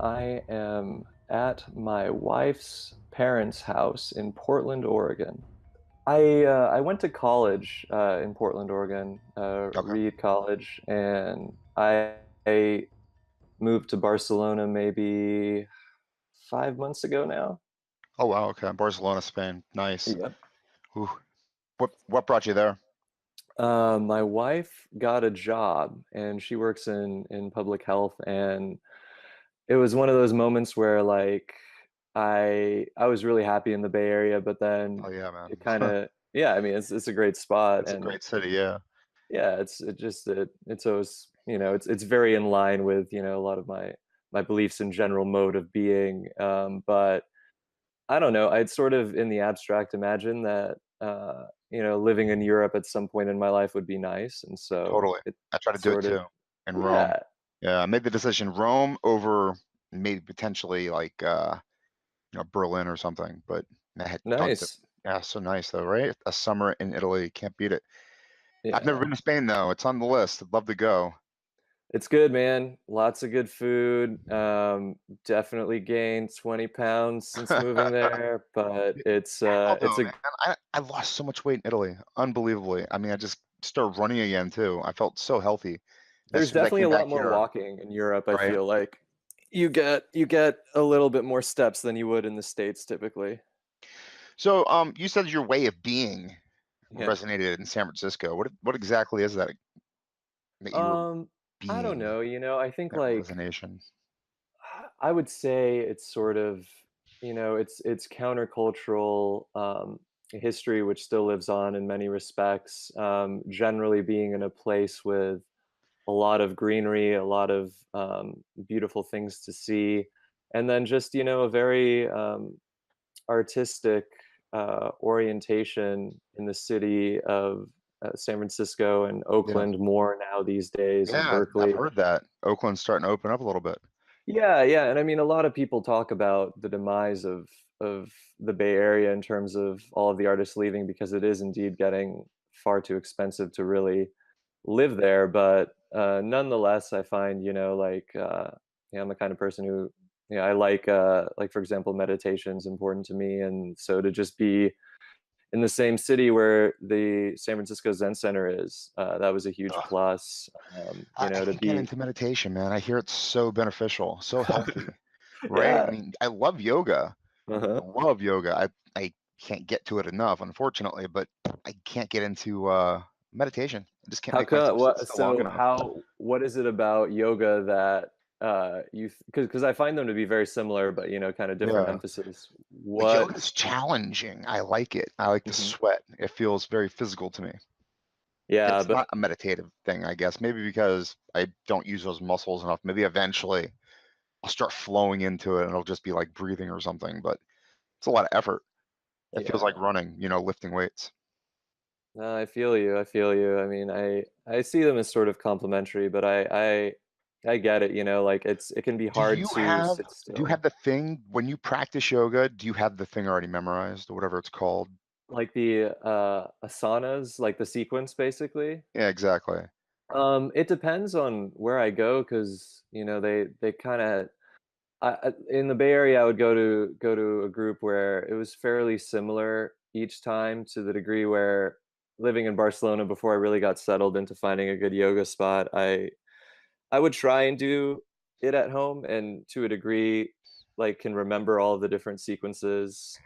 I am at my wife's parents' house in Portland, Oregon. I went to college in Portland, Oregon, Okay. Reed College, and I moved to Barcelona maybe 5 months ago now. Oh wow. Okay. Barcelona, Spain. Nice. Yep. Ooh. What brought you there? My wife got a job, and she works in public health, and it was one of those moments where like I was really happy in the Bay Area, but then Oh yeah, it man. kind of yeah, I mean it's a great spot It's a and great city. Yeah. yeah, it's always it's very in line with a lot of my beliefs and general mode of being. But I don't know, I'd sort of in the abstract imagine that living in Europe at some point in my life would be nice, and so Totally. it I try to do it sort of too. In Rome. yeah, Yeah. I made the decision Rome over maybe potentially like Berlin or something. But I had thought that nice. yeah, so nice though, right? A summer in Italy, can't beat it. I've never Yeah. been to Spain though. It's on the list. I'd love to go. It's good, man. Lots of good food. Definitely gained 20 pounds since moving there, but How it's though, a man? I lost so much weight in Italy, unbelievably. I mean, I just started running again too. I felt so healthy as there's soon as I definitely came a back lot more here, walking in Europe, I right? feel like. You get a little bit more steps than you would in the States typically. So, you said your way of being Yeah. resonated in San Francisco. What exactly is that you were Um, I don't being know, I think that like resonation? I would say it's sort of, it's countercultural history which still lives on in many respects. Generally being in a place with a lot of greenery, a lot of beautiful things to see, and then just a very artistic orientation in the city of San Francisco and Yeah. Oakland more now these days, and Yeah, I've Berkeley. heard that. Oakland's starting to open up a little bit. Yeah, yeah, and I mean, a lot of people talk about the demise of the Bay Area in terms of all of the artists leaving because it is indeed getting far too expensive to really live there. But nonetheless, I find I'm the kind of person who I like for example, meditation is important to me, and so to just be in the same city where the San Francisco Zen Center is, that was a huge Ugh. plus. I To can't get be into meditation, man. I hear it's so beneficial, so healthy, right? I yeah. mean, I love yoga. I Uh-huh. love yoga. I can't get to it enough, unfortunately, but I can't get into meditation. I just can't How make come? myself sit What? still long So enough. how? What is it about yoga that you? Because I find them to be very similar, but kind of different Yeah. emphasis. Yoga What? is challenging. I like it. I like to Mhm. sweat. It feels very physical to me. Yeah, It's but not a meditative thing, I guess. Maybe because I don't use those muscles enough. Maybe eventually I'll start flowing into it and it'll just be like breathing or something, but it's a lot of effort. It feels like yeah, running, lifting weights. no, I feel you. I feel you. I mean, I see them as sort of complementary, but I get it. Like it can be Do hard you to have sit do you have still. the thing when you practice yoga, do you have the thing already memorized or whatever it's called? Like the asanas, like the sequence, basically. Yeah, exactly. It depends on where I go, because they kind of in the Bay Area, I would go to a group where it was fairly similar each time, to the degree where living in Barcelona before I really got settled into finding a good yoga spot, I would try and do it at home, and to a degree, like can remember all of the different sequences.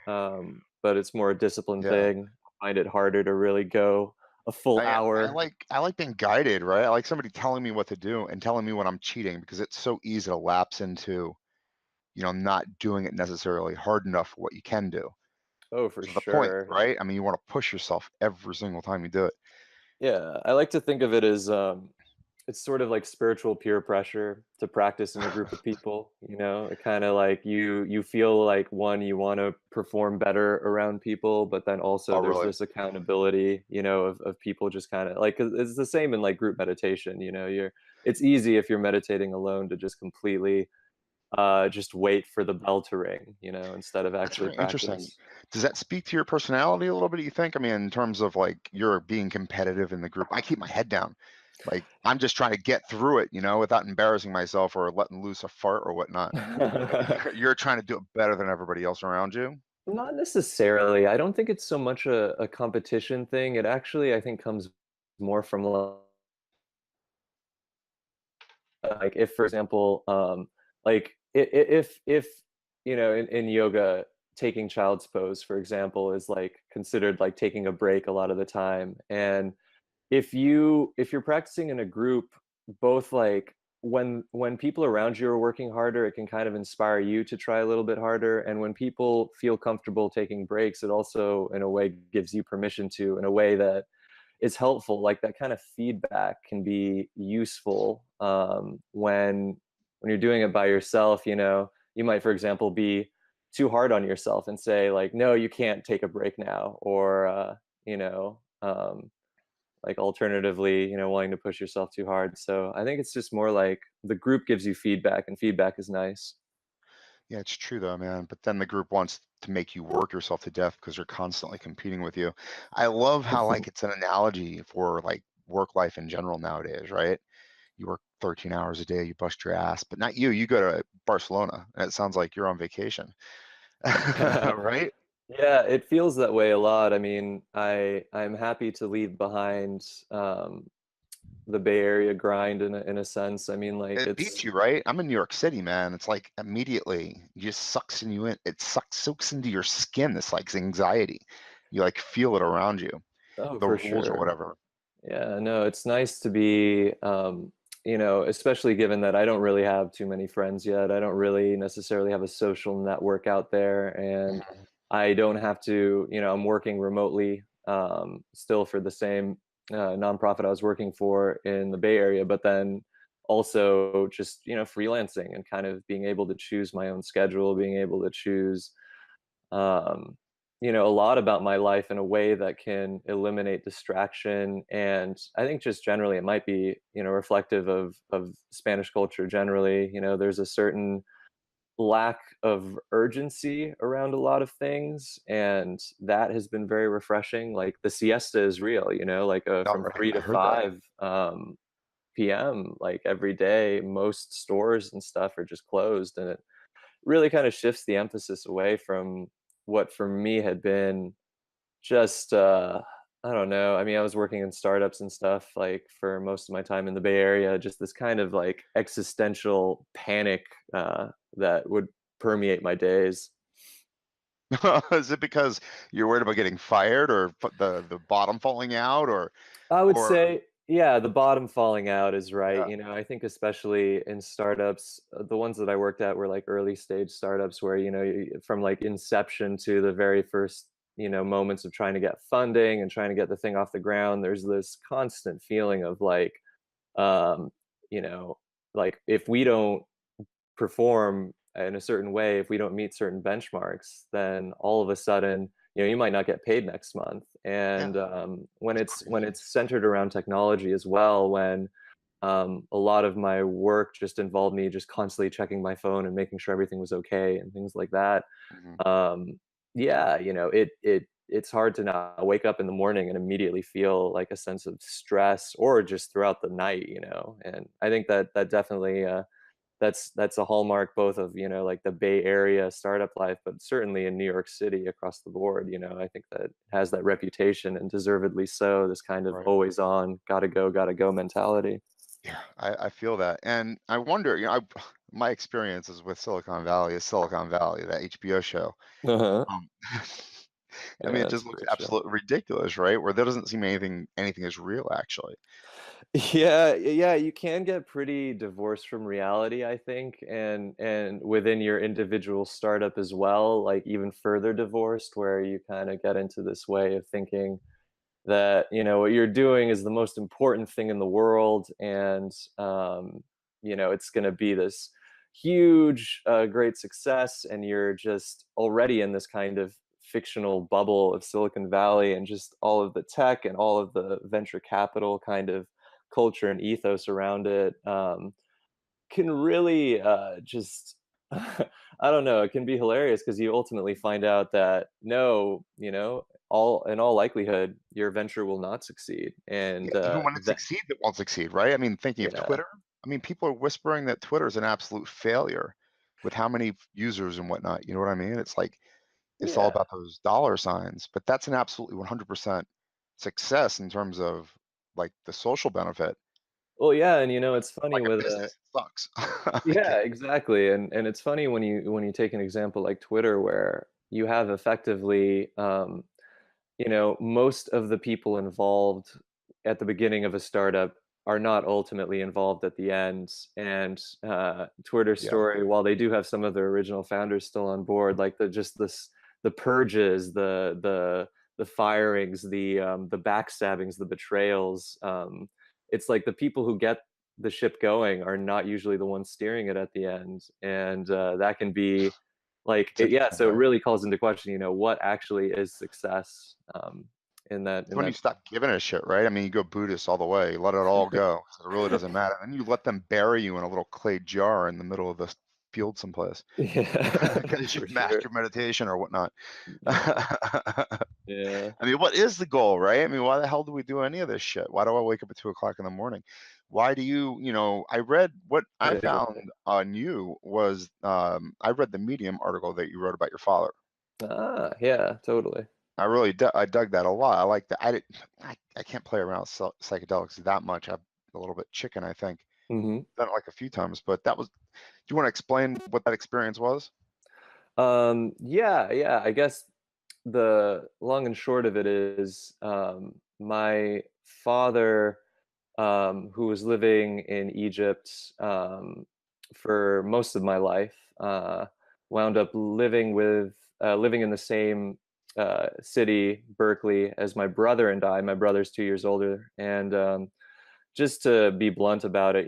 But it's more a discipline Yeah. thing. I find it harder to really go a full hour. I like being guided, right? I like somebody telling me what to do and telling me when I'm cheating because it's so easy to lapse into, not doing it necessarily hard enough for what you can do. Oh, for Which is the point, sure. right? I mean, you want to push yourself every single time you do it. Yeah, I like to think of it as it's sort of like spiritual peer pressure to practice in a group of people. It kind of like you feel like, one, you want to perform better around people, but then also Oh, there's really? this accountability, of people just kind of like, 'cause it's the same in like group meditation. It's easy if you're meditating alone to just completely just wait for the bell to ring, instead of That's actually very interesting. practice. Does that speak to your personality a little bit, you think? I mean, in terms of like you're being competitive in the group. I keep my head down. Like, I'm just trying to get through it, without embarrassing myself or letting loose a fart or whatnot. You're trying to do it better than everybody else around you? Not necessarily. I don't think it's so much a competition thing. It actually, I think, comes more from like if, for example, like if in yoga, taking child's pose, for example, is like considered like taking a break a lot of the time. And if you're practicing in a group, both like when people around you are working harder, it can kind of inspire you to try a little bit harder. And when people feel comfortable taking breaks, it also in a way gives you permission to, in a way that is helpful. Like that kind of feedback can be useful when you're doing it by yourself. You might, for example, be too hard on yourself and say like, no, you can't take a break now, or you know like alternatively, wanting to push yourself too hard. So I think it's just more like the group gives you feedback, and feedback is nice. Yeah, it's true though, man. But then the group wants to make you work yourself to death because they're constantly competing with you. I love how like it's an analogy for like work life in general nowadays, right? You work 13 hours a day, you bust your ass, but not you. You go to Barcelona, and it sounds like you're on vacation, right? Yeah, it feels that way a lot. I mean, I'm happy to leave behind the Bay Area grind in a sense. I mean, like It beats it's you, right? I'm in New York City, man. It's like immediately it just sucks in you in. It soaks into your skin. This like anxiety. You like feel it around you, oh, the for rules or sure. whatever. Yeah, no, it's nice to be, especially given that I don't really have too many friends yet. I don't really necessarily have a social network out there, and Mhm. I don't have to, I'm working remotely still for the same nonprofit I was working for in the Bay Area, but then also just, freelancing and kind of being able to choose my own schedule, being able to choose um, a lot about my life in a way that can eliminate distraction. And I think just generally it might be, reflective of Spanish culture generally. There's a certain lack of urgency around a lot of things, and that has been very refreshing. Like the siesta is real, like All from right, 3 I to heard that. 5 p.m. like every day. Most stores and stuff are just closed, and it really kind of shifts the emphasis away from what for me had been just I don't know. I mean, I was working in startups and stuff like for most of my time in the Bay Area, just this kind of like existential panic that would permeate my days. Is it because you're worried about getting fired or the bottom falling out I would or say, yeah, the bottom falling out is right. yeah. I think especially in startups, the ones that I worked at were like early stage startups where, from like inception to the very first, moments of trying to get funding and trying to get the thing off the ground, there's this constant feeling of like, um, you know, like if we don't perform in a certain way, if we don't meet certain benchmarks, then all of a sudden, you might not get paid next month. Yeah, And when it's it's crazy. centered around technology as well, when a lot of my work just involved me just constantly checking my phone and making sure everything was okay and things like that. Mhm. Yeah, it's hard to not wake up in the morning and immediately feel like a sense of stress, or just throughout the night. And I think that definitely that's a hallmark both of, like the Bay Area startup life, but certainly in New York City across the board. I think that it has that reputation, and deservedly so, this kind of Right. always on, gotta go mentality. Yeah, I feel that, and I wonder, my experiences with Silicon Valley is Silicon Valley, that HBO show. Uh-huh. Um, I mean, Yeah, it it's just a looks great show. absolutely ridiculous, right? Where there doesn't seem anything is real, actually. Yeah, yeah, you can get pretty divorced from reality, I think, and within your individual startup as well, like even further divorced, where you kind of get into this way of thinking that what you're doing is the most important thing in the world, and it's going to be this huge great success, and you're just already in this kind of fictional bubble of Silicon Valley, and just all of the tech and all of the venture capital kind of culture and ethos around it can really just I don't know, it can be hilarious because you ultimately find out that, no, all in all likelihood, your venture will not succeed, Yeah, and, even when it that succeeds, it won't succeed, right? I mean, thinking of yeah. Twitter, I mean, people are whispering that Twitter is an absolute failure with how many users and whatnot. You know what I mean? It's like it's all Yeah. about those dollar signs, but that's an absolutely 100% success in terms of like the social benefit. Well, yeah, and, But it's funny like a with, business, it sucks. Like, yeah, exactly, and it's funny when you take an example like Twitter where you have effectively, most of the people involved at the beginning of a startup are not ultimately involved at the end. And Twitter yeah, Story, while they do have some of their original founders still on board, like the purges, the firings, the backstabbings, the betrayals. It's like the people who get the ship going are not usually the ones steering it at the end, and that can be like it's yeah, interesting, so it right? really calls into question, what actually is success, It's in when you that stop giving a shit, right? I mean, you go Buddhist all the way, you let it all go. So it really doesn't matter. And you let them bury you in a little clay jar in the middle of the field someplace Yeah, because for you've sure. mastered meditation or whatnot. Yeah, I yeah, mean, what is the goal, right? I mean, why the hell do we do any of this shit? Why do I wake up at 2 o'clock in the morning? Why do I read what I right. found on you was I read the Medium article that you wrote about your father. Ah, yeah, totally. I dug that a lot. I like that. I can't play around with psychedelics that much. I'm a little bit chicken, I think. Mhm. Done it like a few times, but that was. Do you want to explain what that experience was? Yeah, yeah, I guess the long and short of it is, my father, who was living in Egypt, for most of my life, wound up living in the same, city, Berkeley, as my brother and I. My brother's 2 years older, and, just to be blunt about it,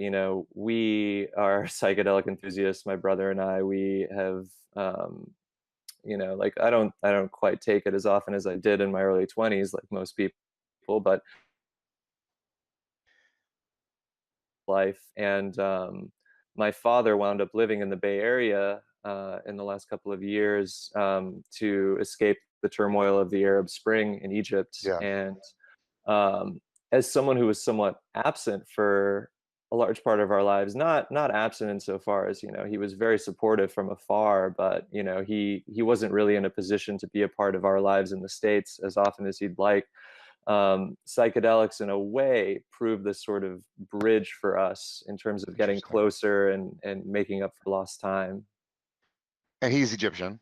we are psychedelic enthusiasts, my brother and I. We have, like I don't quite take it as often as I did in my early 20s, like most people, but life. And my father wound up living in the Bay Area in the last couple of years to escape the turmoil of the Arab Spring in Egypt. Yeah, And um, as someone who was somewhat absent for a large part of our lives, not absent insofar as he was very supportive from afar, but he wasn't really in a position to be a part of our lives in the States as often as he'd like. Psychedelics in a way prove this sort of bridge for us in terms of getting interesting. closer and making up for lost time. And he's Egyptian,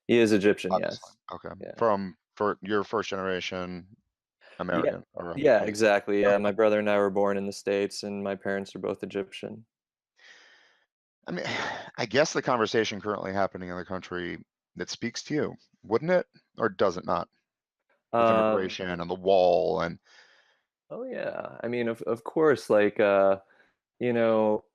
He is Egyptian, obviously. yes. Okay. Yeah. For your first generation Yeah. American or Yeah, yeah. exactly. Yeah, Okay. my brother and I were born in the States, and my parents are both Egyptian. I mean, I guess the conversation currently happening in the country that speaks to you, wouldn't it? Or does it not? With Um, immigration and the wall and oh yeah. I mean, of course, like you know,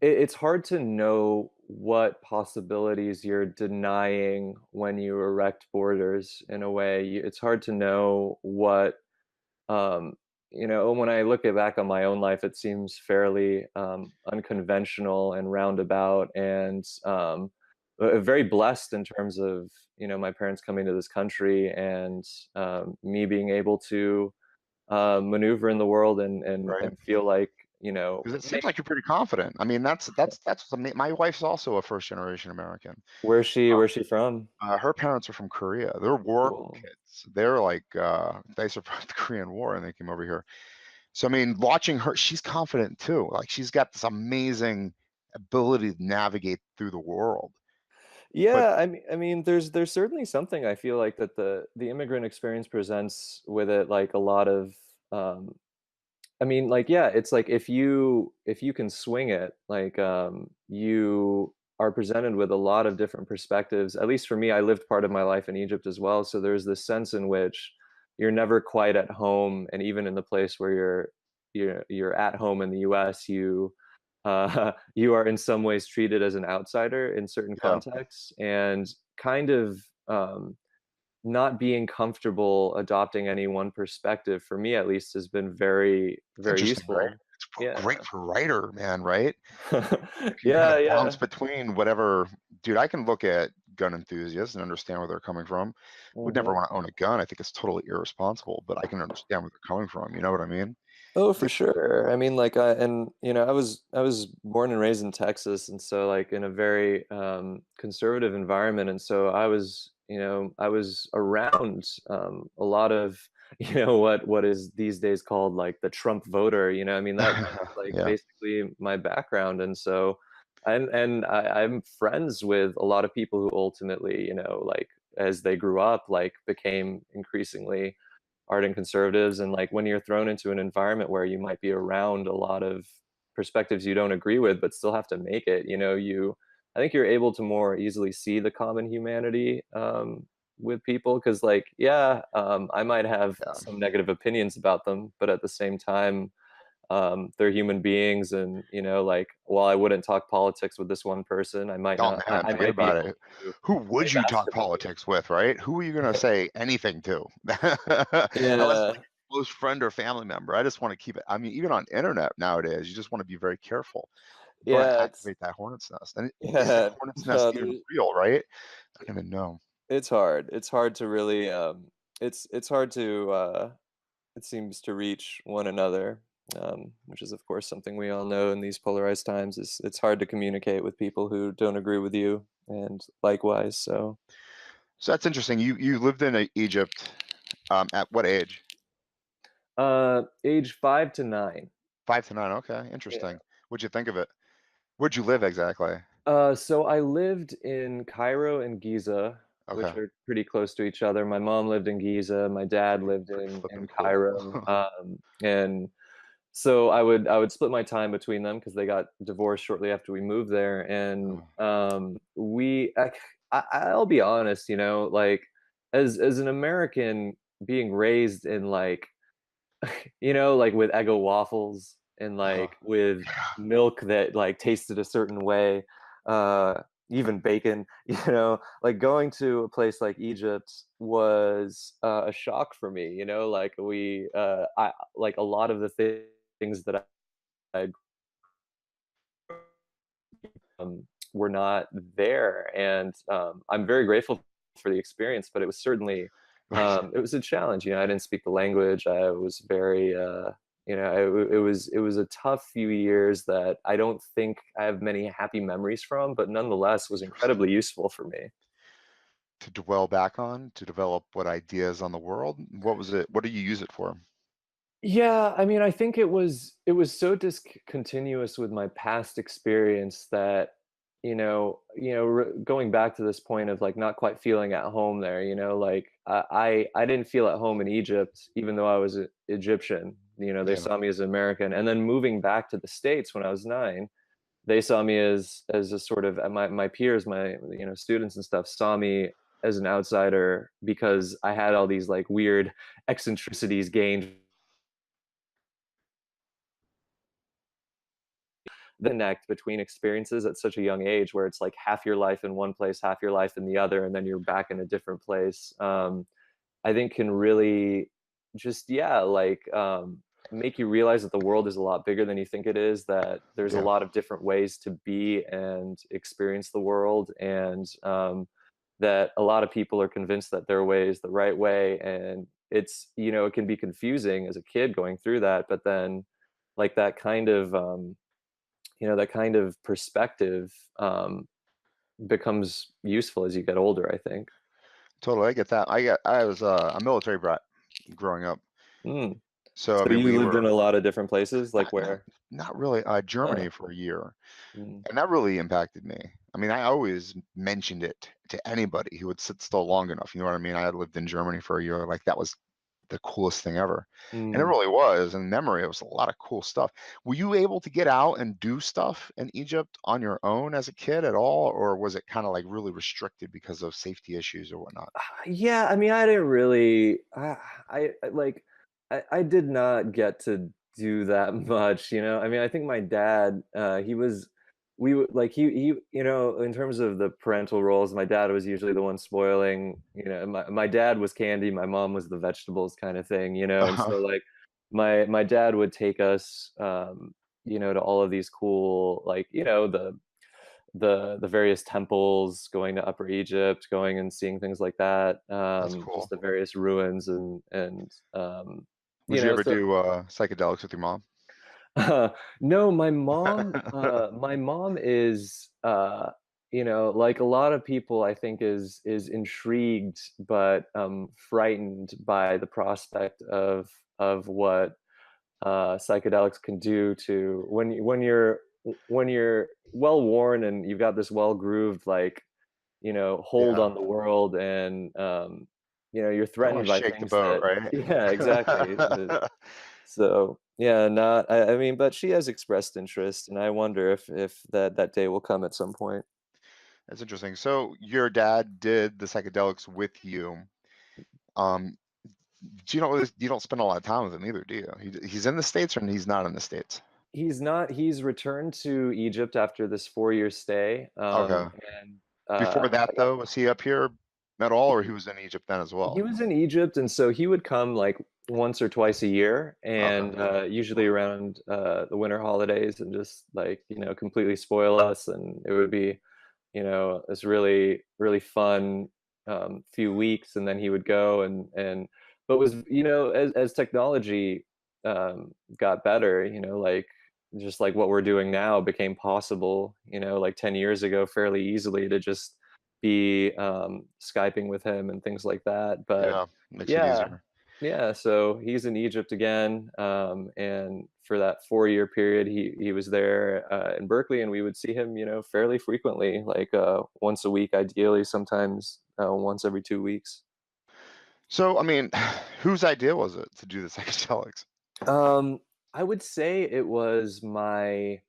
it's hard to know what possibilities you're denying when you erect borders in a way. It's hard to know what Um, when I look back on my own life, it seems fairly unconventional and roundabout, and very blessed in terms of my parents coming to this country and me being able to maneuver in the world right? and feel like Because it seems make like you're pretty confident. I mean, that's what's my wife's also a first generation American. where's she from? Her parents are from Korea. They're war Cool. kids. They're like they survived the Korean War and they came over here. So I mean, watching her, she's confident too. Like she's got this amazing ability to navigate through the world. But Yeah, I mean, there's certainly something I feel like that the immigrant experience presents with it, like a lot of um, I mean, like, yeah, it's like if you can swing it, like, you are presented with a lot of different perspectives. At least for me, I lived part of my life in Egypt as well, so there's this sense in which you're never quite at home, and even in the place where you're at home in the US, you are in some ways treated as an outsider in certain yeah, contexts, and kind of not being comfortable adopting any one perspective, for me at least, has been very, it's very interesting, right? useful. It's Yeah. great for a writer, man, right? You can kind Yeah, of bounce yeah. between whatever dude, I can look at gun enthusiasts and understand where they're coming from. Would never Mhm. want to own a gun. I think it's totally irresponsible, but I can understand where they're coming from. You know what I mean? Oh, for It, sure. I mean, like, I was born and raised in Texas, and so like in a very conservative environment, and so I was around a lot of what is these days called like the Trump voter. I mean that's like yeah, basically my background, and so I'm friends with a lot of people who ultimately like as they grew up like became increasingly ardent conservatives, and like when you're thrown into an environment where you might be around a lot of perspectives you don't agree with but still have to make it, I think you're able to more easily see the common humanity with people, because like yeah, I might have yeah. some negative opinions about them, but at the same time they're human beings, and like while I wouldn't talk politics with this one person, I might Oh not man, I forget might be about able it. to Who play would you talk basketball with politics with, right? Who are you gonna them. say anything to? Unless it's like Yeah, a close friend or family member. I just want to keep it. I mean, even on internet nowadays, you just want to be very careful. You don't want to yeah, it's activate that hornet's nest. And is that yeah, hornet's nest no, even real, right? I don't even know. it's hard. It's hard to really, it's hard to, it seems to reach one another, which is of course something we all know in these polarized times. Is it's hard to communicate with people who don't agree with you, and likewise. So, So that's interesting. You lived in Egypt at what age? age 5 to 9. 5 to 9. Okay, Yeah. interesting. What'd you think of it? Where'd you live exactly? So I lived in Cairo and Giza, which Okay, are pretty close to each other. My mom lived in Giza. My dad pretty lived pretty in flippin' cool. Cairo, and so I would split my time between them because they got divorced shortly after we moved there, and Oh, I'll be honest, like as an American being raised in like like with Eggo waffles and oh, like with yeah. milk that like tasted a certain way, even bacon, like going to a place like Egypt was a shock for me, like I like a lot of the things that I were not there, and I'm very grateful for the experience, but it was certainly Right. it was a challenge. I didn't speak the language. I was very it was a tough few years that I don't think I have many happy memories from, but nonetheless was incredibly Interesting. useful for me. To dwell back on, to develop what ideas on the world? What was it? What do you use it for? Yeah, I mean, I think it was so discontinuous with my past experience that going back to this point of like not quite feeling at home there. Like I didn't feel at home in Egypt, even though I was Egyptian. They Yeah. saw me as American, and then moving back to the States when I was 9, they saw me as a sort of my peers, my students and stuff saw me as an outsider because I had all these like weird eccentricities gained the connect between experiences at such a young age where it's like half your life in one place, half your life in the other, and then you're back in a different place. I think can really just yeah, like make you realize that the world is a lot bigger than you think it is. That there's a Yeah. lot of different ways to be and experience the world, and that a lot of people are convinced that their way is the right way, and it can be confusing as a kid going through that, but then like that kind of perspective becomes useful as you get older, I think. Totally. I get that. I was a military brat growing up. Mm. So I So mean you we lived in were a lot of different places, like not where? not really Oh, Germany for a year. mm, And that really impacted me. I mean, I always mentioned it to anybody who would sit still long enough. You know what I mean? I had lived in Germany for a year. Like that was the coolest thing ever. And it mm. really was. In memory, it was a lot of cool stuff. Were you able to get out and do stuff in Egypt on your own as a kid at all? Or was it kind of like really restricted because of safety issues or whatnot? Yeah, I mean, I didn't really. Like, I did not get to do that much. I mean, I think my dad, he was, we would like in terms of the parental roles, my dad was usually the one spoiling. My dad was candy, my mom was the vegetables kind of thing. And so like, my dad would take us, to all of these cool, like, the the various temples, going to Upper Egypt, going and seeing things like that, That's just cool. the various ruins and Would you ever so do psychedelics with your mom? no, my mom is, like a lot of people, I think is intrigued but frightened by the prospect of what psychedelics can do to when you're well worn and you've got this well grooved like hold Yeah. on the world and you're Don't want threatened to by shake the things boat, that right? yeah exactly so yeah not I mean but she has expressed interest and I wonder if that day will come at some point. That's interesting. So your dad did the psychedelics with you. Um, you don't spend a lot of time with him either, do you? He's in the States or he's not in the States? He's not he's returned to Egypt after this 4-year stay Okay. and Before that like though, was he up here at all, or he was in Egypt then as he well? was in Egypt, and so he would come like once or twice a year, Okay. and usually around the winter holidays, and just like completely spoil us. And it would be this really really fun few weeks, and then he would go and but was as technology got better, like just like what we're doing now became possible, like 10 years ago, fairly easily to just be Skyping with him and things like that. But Yeah, makes it yeah, easier. yeah. So he's in Egypt again, and for that 4-year period, he was there in Berkeley, and we would see him, fairly frequently, like once a week, ideally, sometimes once every 2 weeks. So, I mean, whose idea was it to do the psychedelics? Um, I would say it was my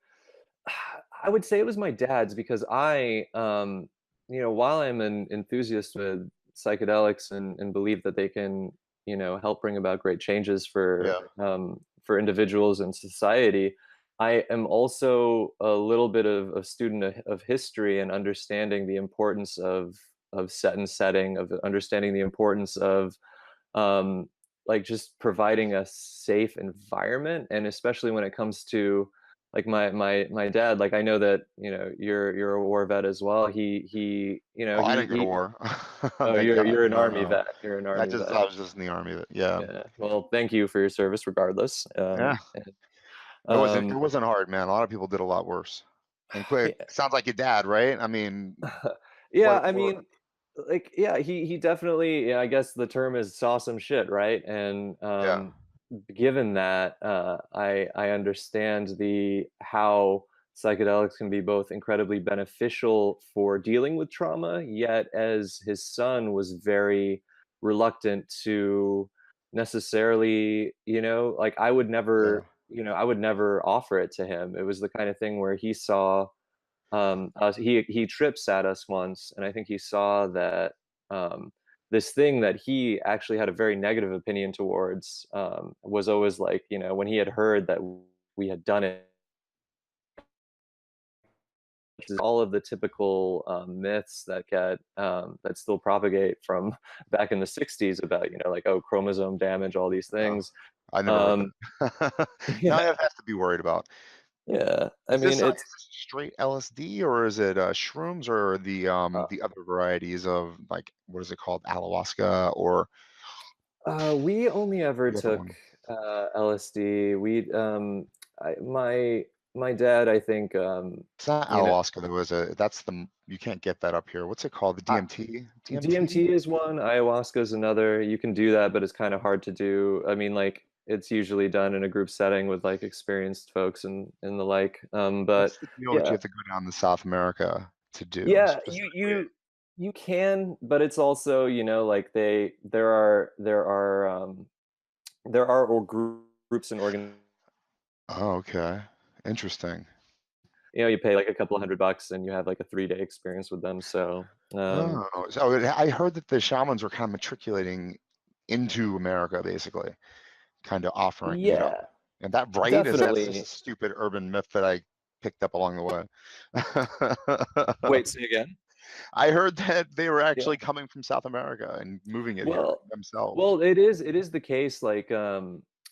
I would say it was my dad's because while I'm an enthusiast with psychedelics and believe that they can, help bring about great changes Yeah, for individuals and society, I am also a little bit of a student of history and understanding the importance of set and setting, of understanding the importance of um, like just providing a safe environment, and especially when it comes to like my dad. Like I know that you're a war vet as well. He oh, I didn't go to he war. oh Thank God. you're an No, army no. vet. You're an I army just vet. I was just in the army. Yeah, Yeah. Well, thank you for your service, regardless. yeah. And, It um, wasn't hard, man. A lot of people did a lot worse. And quick, sounds like your dad, right? I mean, yeah. I what? mean, like, yeah, he definitely. Yeah, I guess the term is saw some shit, right? And Yeah, given that, I understand the how psychedelics can be both incredibly beneficial for dealing with trauma, yet as his son was very reluctant to necessarily, like yeah. I would never offer it to him. It was the kind of thing where he saw he trips at us once, and I think he saw that this thing that he actually had a very negative opinion towards was always like when he had heard that we had done it, all of the typical myths that get that still propagate from back in the 60s about like oh chromosome damage, all these Oh, things. I never heard um that. Now yeah that has to be worried about. yeah I Is mean this it's straight LSD or is it shrooms or uh, the other varieties of like what is it called, ayahuasca or We only ever the other took one? LSD. My dad, I think, It's not you know, ayahuasca. There was a that's the you can't get that up here. What's it called? The I, DMT? DMT? DMT is one, ayahuasca is another. You can do that, but it's kind of hard to do. I mean, like it's usually done in a group setting with like experienced folks and the like. But What's the deal that you yeah, have to go down to South America to do yeah, specifically? you can, but it's also like there are groups and organizations. Oh, okay. Interesting. You pay like a couple of $100 and you have like a 3-day experience with them. So, Oh, so I heard that the shamans were kind of matriculating into America, basically, kind of offering, yeah, and that right? Is that's just a definitely. stupid urban myth that I picked up along the way? Wait, say again? I heard that they were Yeah. actually coming from South America and moving it here Well, themselves. well, it is the case. Like,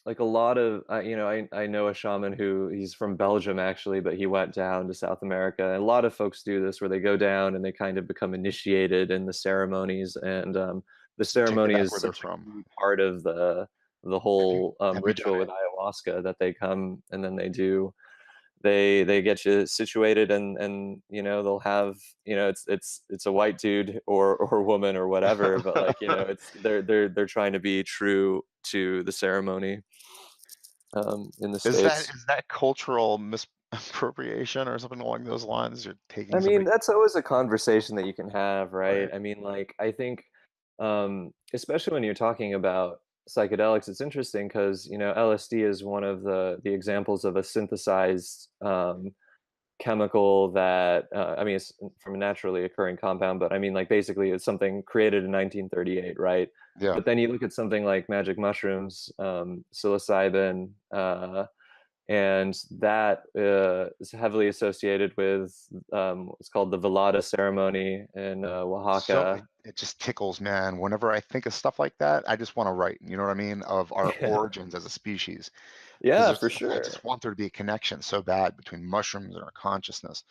like a lot of I know a shaman who he's from Belgium actually, but he went down to South America. And a lot of folks do this where they go down and they kind of become initiated in the ceremonies, and the Take it ceremony back is where they're such a from. key part of the whole Have you done ritual it? with ayahuasca that they come and then they get you situated, and they'll have, it's a white dude or woman or whatever, but like, it's they're trying to be true to the ceremony in the States. Is that cultural misappropriation or something along those lines? You're I taking mean, somebody. that's always a conversation that you can have, right? Right. I mean, like, I think, especially when you're talking about psychedelics, it's interesting because, LSD is one of the examples of a synthesized chemical that, I mean, it's from a naturally occurring compound, but I mean, like, basically, it's something created in 1938, right? Yeah. But then you look at something like magic mushrooms, psilocybin, and that is heavily associated with what's called the Velada ceremony in So Oaxaca. it just tickles, man. Whenever I think of stuff like that, I just want to write, you know what I mean, of our Yeah, origins as a species. Because yeah, for I just sure. want there to be a connection so bad between mushrooms and our consciousness.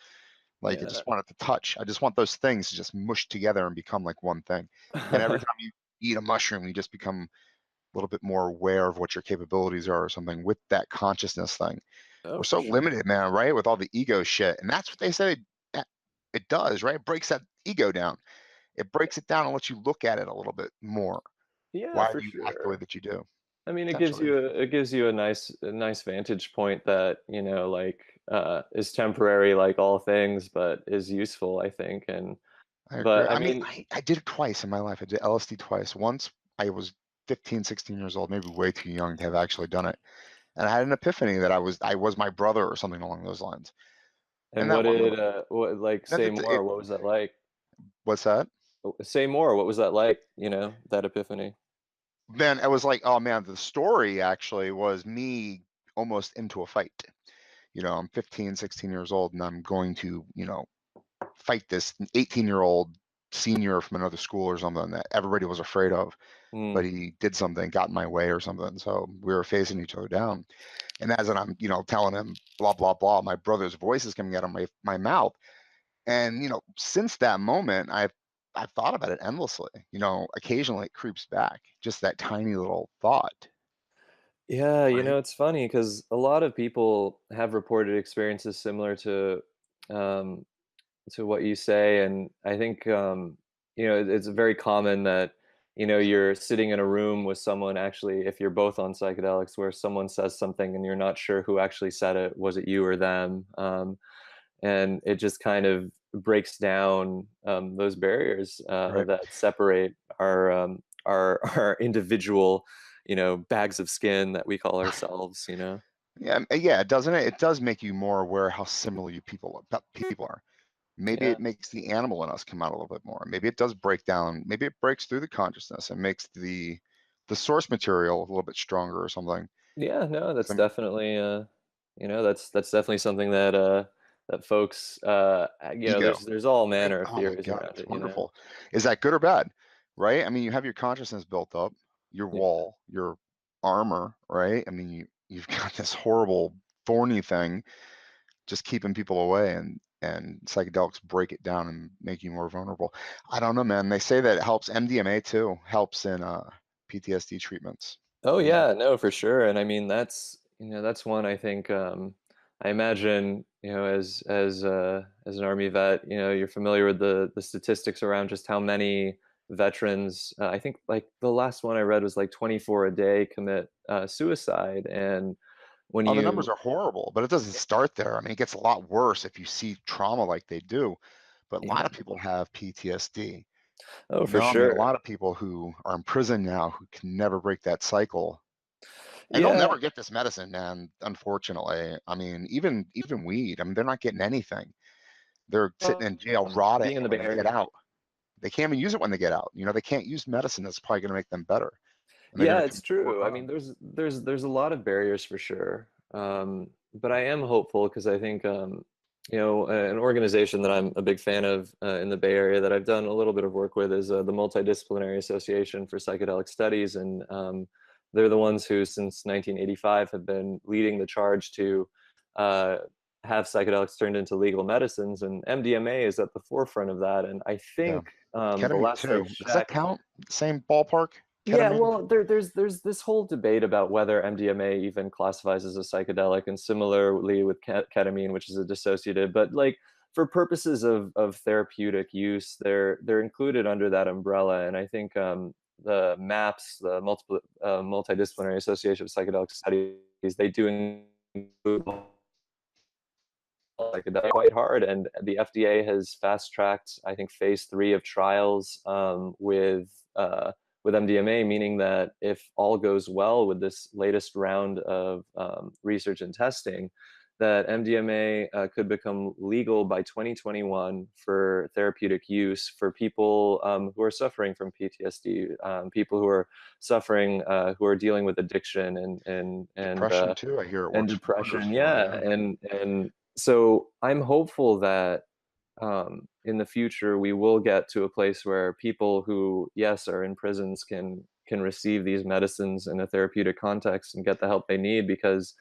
Like I Yeah. just want it to touch. I just want those things to just mush together and become like one thing. And every time you eat a mushroom, you just become a little bit more aware of what your capabilities are or something with that consciousness thing. Oh, We're for so sure. limited, man, right? With all the ego shit. And that's what they say it does, right? It breaks that ego down. It breaks it down and lets you look at it a little bit more. Yeah, Why for do you act the way sure. that you do? I mean, Potentially. it gives you a nice vantage point that, like, is temporary like all things, but is useful, I think. And I agree. but I I mean, mean, I did it twice in my life. I did LSD twice. Once I was 15, 16 years old, maybe way too young to have actually done it. And I had an epiphany that I was my brother or something along those lines. and And that one what, like, that say it more. What was that like? what's that? Say more. What was that like? That epiphany. Then I was like, oh man, the story actually was me almost into a fight. I'm 15, 16 years old and I'm going to, fight this 18-year-old senior from another school or something that everybody was afraid of, but Mm. he did something, got in my way or something. So we were facing each other down. And as I'm, telling him blah, blah, blah, my brother's voice is coming out of my mouth. And, since that moment, I've thought about it endlessly. Occasionally it creeps back, just that tiny little thought, Yeah, right? it's funny because a lot of people have reported experiences similar um, to what you say, and I think it's very common that you're sitting in a room with someone, actually, if you're both on psychedelics, where someone says something and you're not sure who actually said it. Was it you or them? And it just kind of breaks down those barriers Right. that separate our individual, bags of skin that we call ourselves. Yeah, yeah, doesn't it? It does make you more aware how similar people are. Maybe Yeah, it makes the animal in us come out a little bit more. Maybe it does break down. Maybe it breaks through the consciousness and makes the source material a little bit stronger or something. yeah, no, that's Some definitely that's definitely something that folks, ego, there's all right? manner of Oh my theories God, around it's it. wonderful. Is that good or bad? Right? I mean, you have your consciousness built up, your Yeah. wall, your armor, right? I mean, you've got this horrible thorny thing just keeping people away, and psychedelics break it down and make you more vulnerable. I don't know, man. They say that it helps. MDMA too helps in PTSD treatments. Oh You know, yeah, no, for sure. And I mean, that's one, I think, I imagine, as an army vet, you're familiar with the statistics around just how many veterans, I think, like, the last one I read was like 24 a day commit suicide. And when oh, the numbers you are horrible, but it doesn't start there. I mean, it gets a lot worse if you see trauma like they do. But a lot Yeah. of people have PTSD. Oh, for I mean, a sure. lot of people who are in prison now who can never break that cycle, and they'll Yeah. never get this medicine, man. Unfortunately, I mean, even weed. I mean, they're not getting anything. They're sitting in jail Being rotting, in and the when Bay they get Area. out, they can't even use it when they get out. They can't use medicine that's probably going to make them better, and they're Yeah, going to it's continue to work true. I on. mean, there's a lot of barriers for sure. But I am hopeful because I think, an organization that I'm a big fan of in the Bay Area that I've done a little bit of work with is the Multidisciplinary Association for Psychedelic Studies, and they're the ones who, since 1985, have been leading the charge to uh, have psychedelics turned into legal medicines, and MDMA is at the forefront of that. And I Yeah. think the Ketamine last I too. Does that checked, count? Same ballpark? yeah, Ketamine? well, there's this whole debate about whether MDMA even classifies as a psychedelic, and similarly with ketamine, which is a dissociative. But like for purposes of therapeutic use, they're included under that umbrella. And I think the MAPS, the Multidisciplinary Association of Psychedelic Studies, they do include psychedelic quite hard, and the FDA has fast tracked, I think, phase 3 of trials with MDMA, meaning that if all goes well with this latest round of research and testing, that MDMA could become legal by 2021 for therapeutic use for people who are suffering from PTSD, people who are suffering, who are dealing with addiction Depression too, I hear it and works wonders depression. for, Yeah, yeah. and so I'm hopeful that in the future we will get to a place where people who, yes, are in prisons can receive these medicines in a therapeutic context and get the help they need. Because,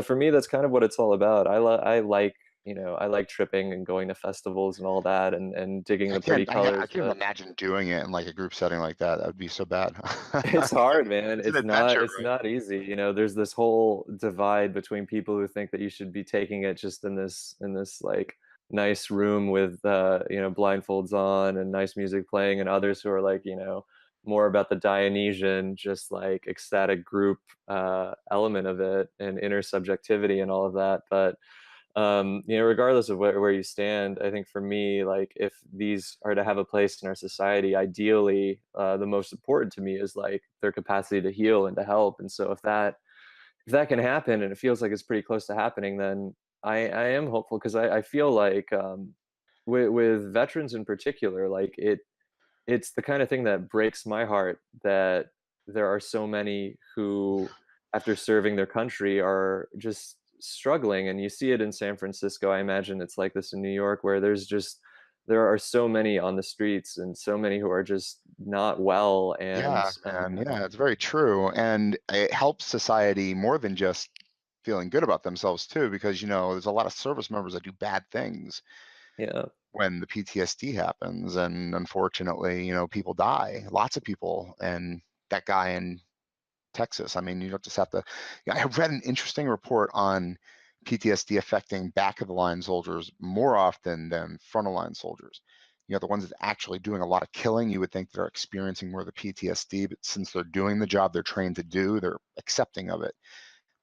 for me, that's kind of what it's all about. I like, I like tripping and going to festivals and all that, and digging the pretty I colors, can't but imagine doing it in like a group setting like that. That would be so bad. it's hard, man. It's an It's not adventure, it's right? not easy. There's this whole divide between people who think that you should be taking it just in this like nice room with blindfolds on and nice music playing, and others who are like, more about the Dionysian, just like ecstatic group element of it and inner subjectivity and all of that. But regardless of where you stand, I think for me, like if these are to have a place in our society, ideally, the most important to me is like their capacity to heal and to help. And so if that can happen, and it feels like it's pretty close to happening, then I am hopeful, because I feel like with veterans in particular, like it's the kind of thing that breaks my heart that there are so many who, after serving their country, are just struggling. And you see it in San Francisco. I imagine it's like this in New York, where there are so many on the streets, and so many who are just not well. And Yeah, man. Yeah, it's very true. And it helps society more than just feeling good about themselves too, because there's a lot of service members that do bad things yeah, when the PTSD happens. And unfortunately, people die. Lots of people. And that guy in Texas. I mean, you don't just have to. Yeah, I read an interesting report on PTSD affecting back of the line soldiers more often than front of line soldiers. The ones that actually doing a lot of killing, you would think they're experiencing more of the PTSD, but since they're doing the job they're trained to do, they're accepting of it.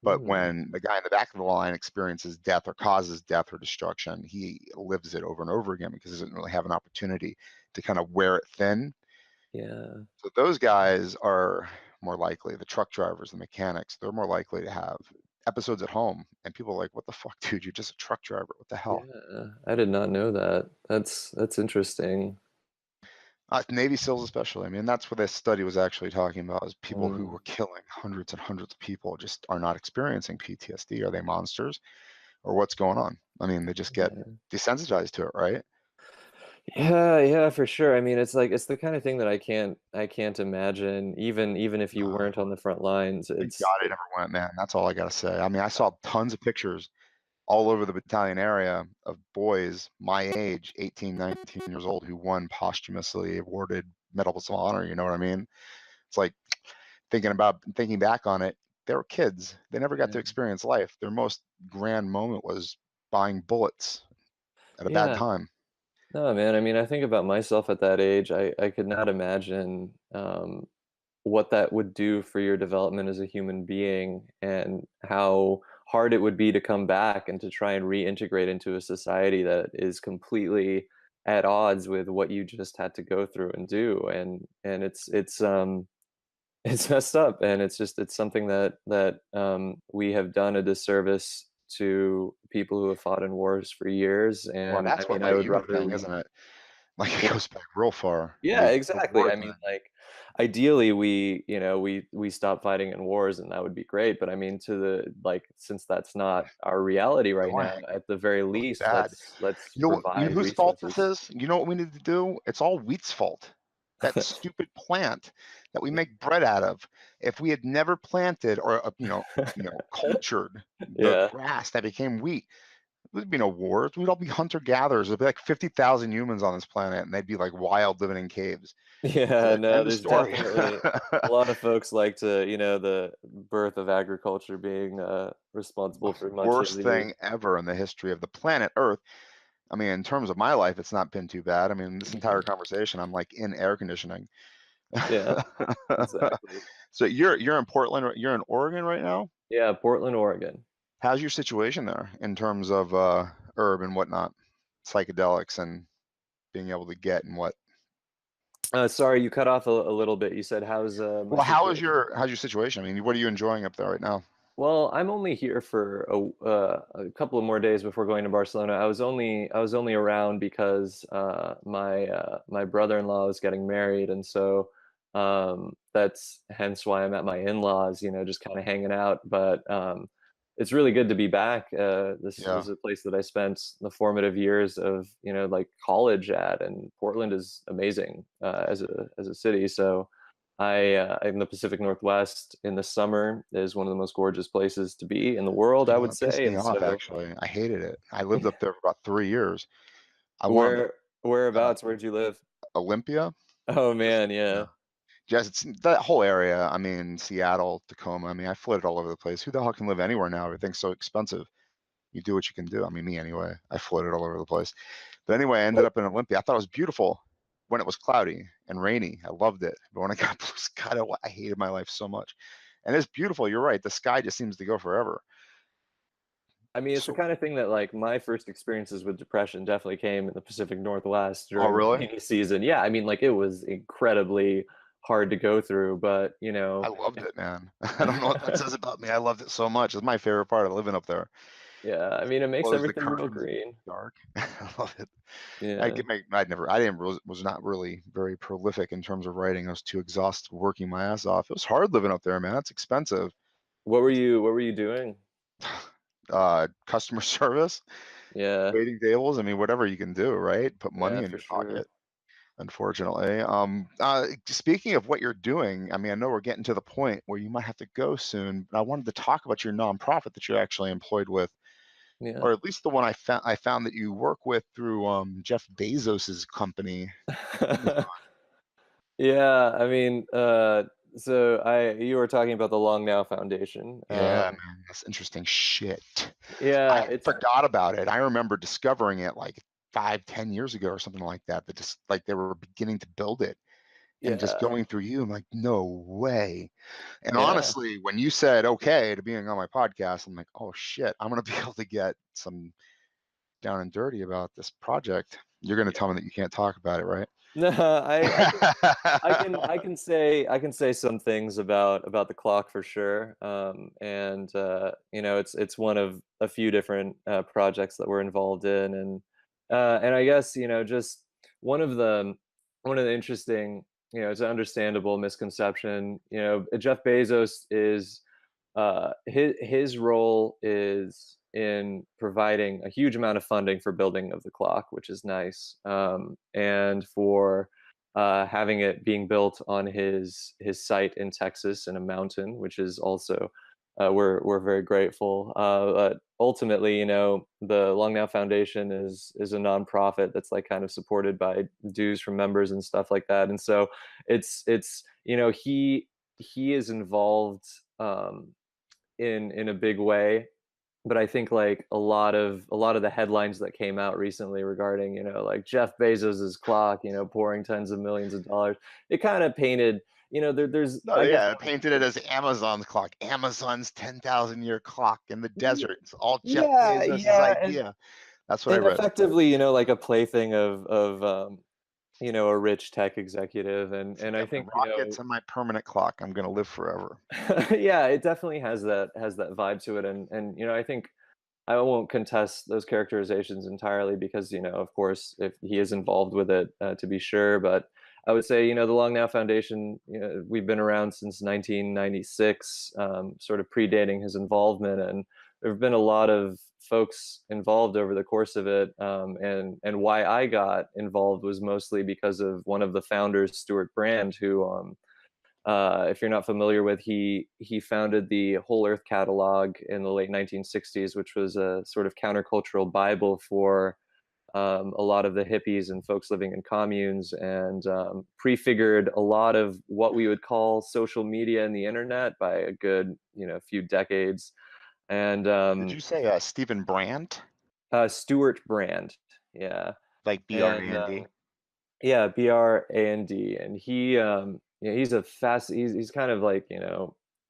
But mm, when the guy in the back of the line experiences death or causes death or destruction, he lives it over and over again because he doesn't really have an opportunity to kind of wear it thin. yeah, So those guys are more likely, the truck drivers, the mechanics, they're more likely to have episodes at home. And people are like, what the fuck, dude? You're just a truck driver. What the hell? yeah. I did not know that. That's interesting. Navy SEALs, especially. I mean, that's what this study was actually talking about is people who Mm, were killing hundreds and hundreds of people just are not experiencing PTSD. Are they monsters or what's going on? I mean, they just get yeah. desensitized to it, right? Yeah, yeah, for sure. I mean, it's the kind of thing that I can't imagine, even if you Uh, weren't on the front lines. Thank God it It, never went, man. That's all I got to say. I mean, I saw tons of pictures all over the battalion area of boys my age, 18, 19 years old, who won posthumously awarded medals of honor. You know what I mean? It's like thinking back on it, they were kids. They never got to yeah, experience life. Their most grand moment was buying bullets at a bad yeah. time. No, man. I mean, I think about myself at that age. I could not imagine what that would do for your development as a human being, and how hard it would be to come back and to try and reintegrate into a society that is completely at odds with what you just had to go through and do. And it's messed up, and it's something that we have done a disservice to people who have fought in wars for years. Well, And I that's what mean, I led would you to rather thing, we isn't it? Like it well, goes back real far. yeah, The exactly. war I mean, time. like, ideally, we stop fighting in wars, and that would be great. But I mean, since that's not our reality right No, I now, at the very really least, bad. let's You know provide whose fault this resources. is? You know what we need to do? It's all wheat's fault. that stupid plant that we make bread out of. If we had never planted or cultured the Yeah. grass that became wheat, there'd be no wars. We'd all be hunter gatherers. There'd be like 50,000 humans on this planet, and they'd be like wild living in caves. Yeah, no, End of there's story. definitely a lot of folks like to, the birth of agriculture being responsible The for much of worst the thing ever in the history of the planet Earth. I mean, in terms of my life, it's not been too bad. I mean, this entire conversation, I'm like in air conditioning. yeah, exactly. So you're in Portland, you're in Oregon right now. Yeah, Portland, Oregon. How's your situation there in terms of herb and whatnot, psychedelics and being able to get and what? Sorry, you cut off a little bit. You said, "How's my Well, situation?" how's your situation? I mean, what are you enjoying up there right now? Well, I'm only here for a couple of more days before going to Barcelona. I was only around because my brother-in-law is getting married, and so that's hence why I'm at my in-laws. Just kind of hanging out. But it's really good to be back. This Yeah. was a place that I spent the formative years of like college at, and Portland is amazing as a city. So. In the Pacific Northwest in the summer is one of the most gorgeous places to be in the world, I You know, would it pissed say. me And off so, actually. I hated it. I lived up there for about 3 years. I wanted where uh, whereabouts? Where'd you live? Olympia. Oh Just man, yeah, yeah. Just it's that whole area. I mean, Seattle, Tacoma. I mean, I floated all over the place. Who the hell can live anywhere now? Everything's so expensive. You do what you can do. I mean, me anyway. I floated all over the place. But anyway, I ended up in Olympia. I thought it was beautiful when it was cloudy and rainy. I loved it. But when I got blue sky, I hated my life so much. And it's beautiful. You're right. The sky just seems to go forever. I mean, it's the So, kind of thing that like my first experiences with depression definitely came in the Pacific Northwest oh, during the really? rainy season. Yeah, I mean, like it was incredibly hard to go through, but I loved it, man. I don't know what that says about me. I loved it so much. It's my favorite part of living up there. yeah, I mean, it makes Close the everything real curtains. green. Dark. I love it. Yeah. I didn't, was not really very prolific in terms of writing. I was too exhausted working my ass off. It was hard living up there, man. It's expensive. What were you doing? Customer service, Yeah, waiting tables. I mean, whatever you can do, right? Put yeah, money in for your sure. pocket. Unfortunately, speaking of what you're doing, I mean, I know we're getting to the point where you might have to go soon, but I wanted to talk about your nonprofit that you're actually employed with, Yeah. or at least the one I found that you work with through Jeff Bezos's company, Amazon. Yeah, I mean, so you were talking about the Long Now Foundation. Yeah, man, that's interesting shit. Yeah, I forgot about it. I remember discovering it like 5, 10 years ago or something like that. That just like they were beginning to build it and just yeah, going through you. I'm like, no way. And yeah, honestly, when you said okay to being on my podcast, I'm like, oh shit, I'm gonna be able to get some down and dirty about this project. You're gonna tell yeah. me that you can't talk about it, right? No, I can say some things about the clock for sure. And it's one of a few different projects that we're involved in, and I guess just one of the one of the interesting, it's an understandable misconception. Jeff Bezos is his role is in providing a huge amount of funding for building of the clock, which is nice, and for having it being built on his site in Texas in a mountain, which is also we're very grateful. But ultimately, the Long Now Foundation is a nonprofit that's like kind of supported by dues from members and stuff like that, and so it's he is involved. In a big way, but I think like a lot of the headlines that came out recently regarding like Jeff Bezos's clock pouring tens of millions of dollars, it kind of painted there's No, I guess yeah, I painted it as Amazon's clock, Amazon's 10,000-year clock in the y- desert. It's all Jeff yeah, Bezos's yeah, idea. That's what I and read. effectively like a plaything of a rich tech executive, and It's like, and I yeah, my think rockets and my permanent clock. I'm gonna live forever. yeah, it definitely has that vibe to it, and I think I won't contest those characterizations entirely because, of course, if he is involved with it, to be sure. But I would say, the Long Now Foundation, we've been around since 1996, sort of predating his involvement, and there have been a lot of folks involved over the course of it, and why I got involved was mostly because of one of the founders, Stuart Brand, who if you're not familiar with, he founded the Whole Earth Catalog in the late 1960s, which was a sort of countercultural Bible for a lot of the hippies and folks living in communes, and prefigured a lot of what we would call social media and the internet by a good, few decades. And Did you say Stephen Brandt? Stuart Brand, yeah, Like and Brand? yeah, Brand, and he's a fast. He's kind of like,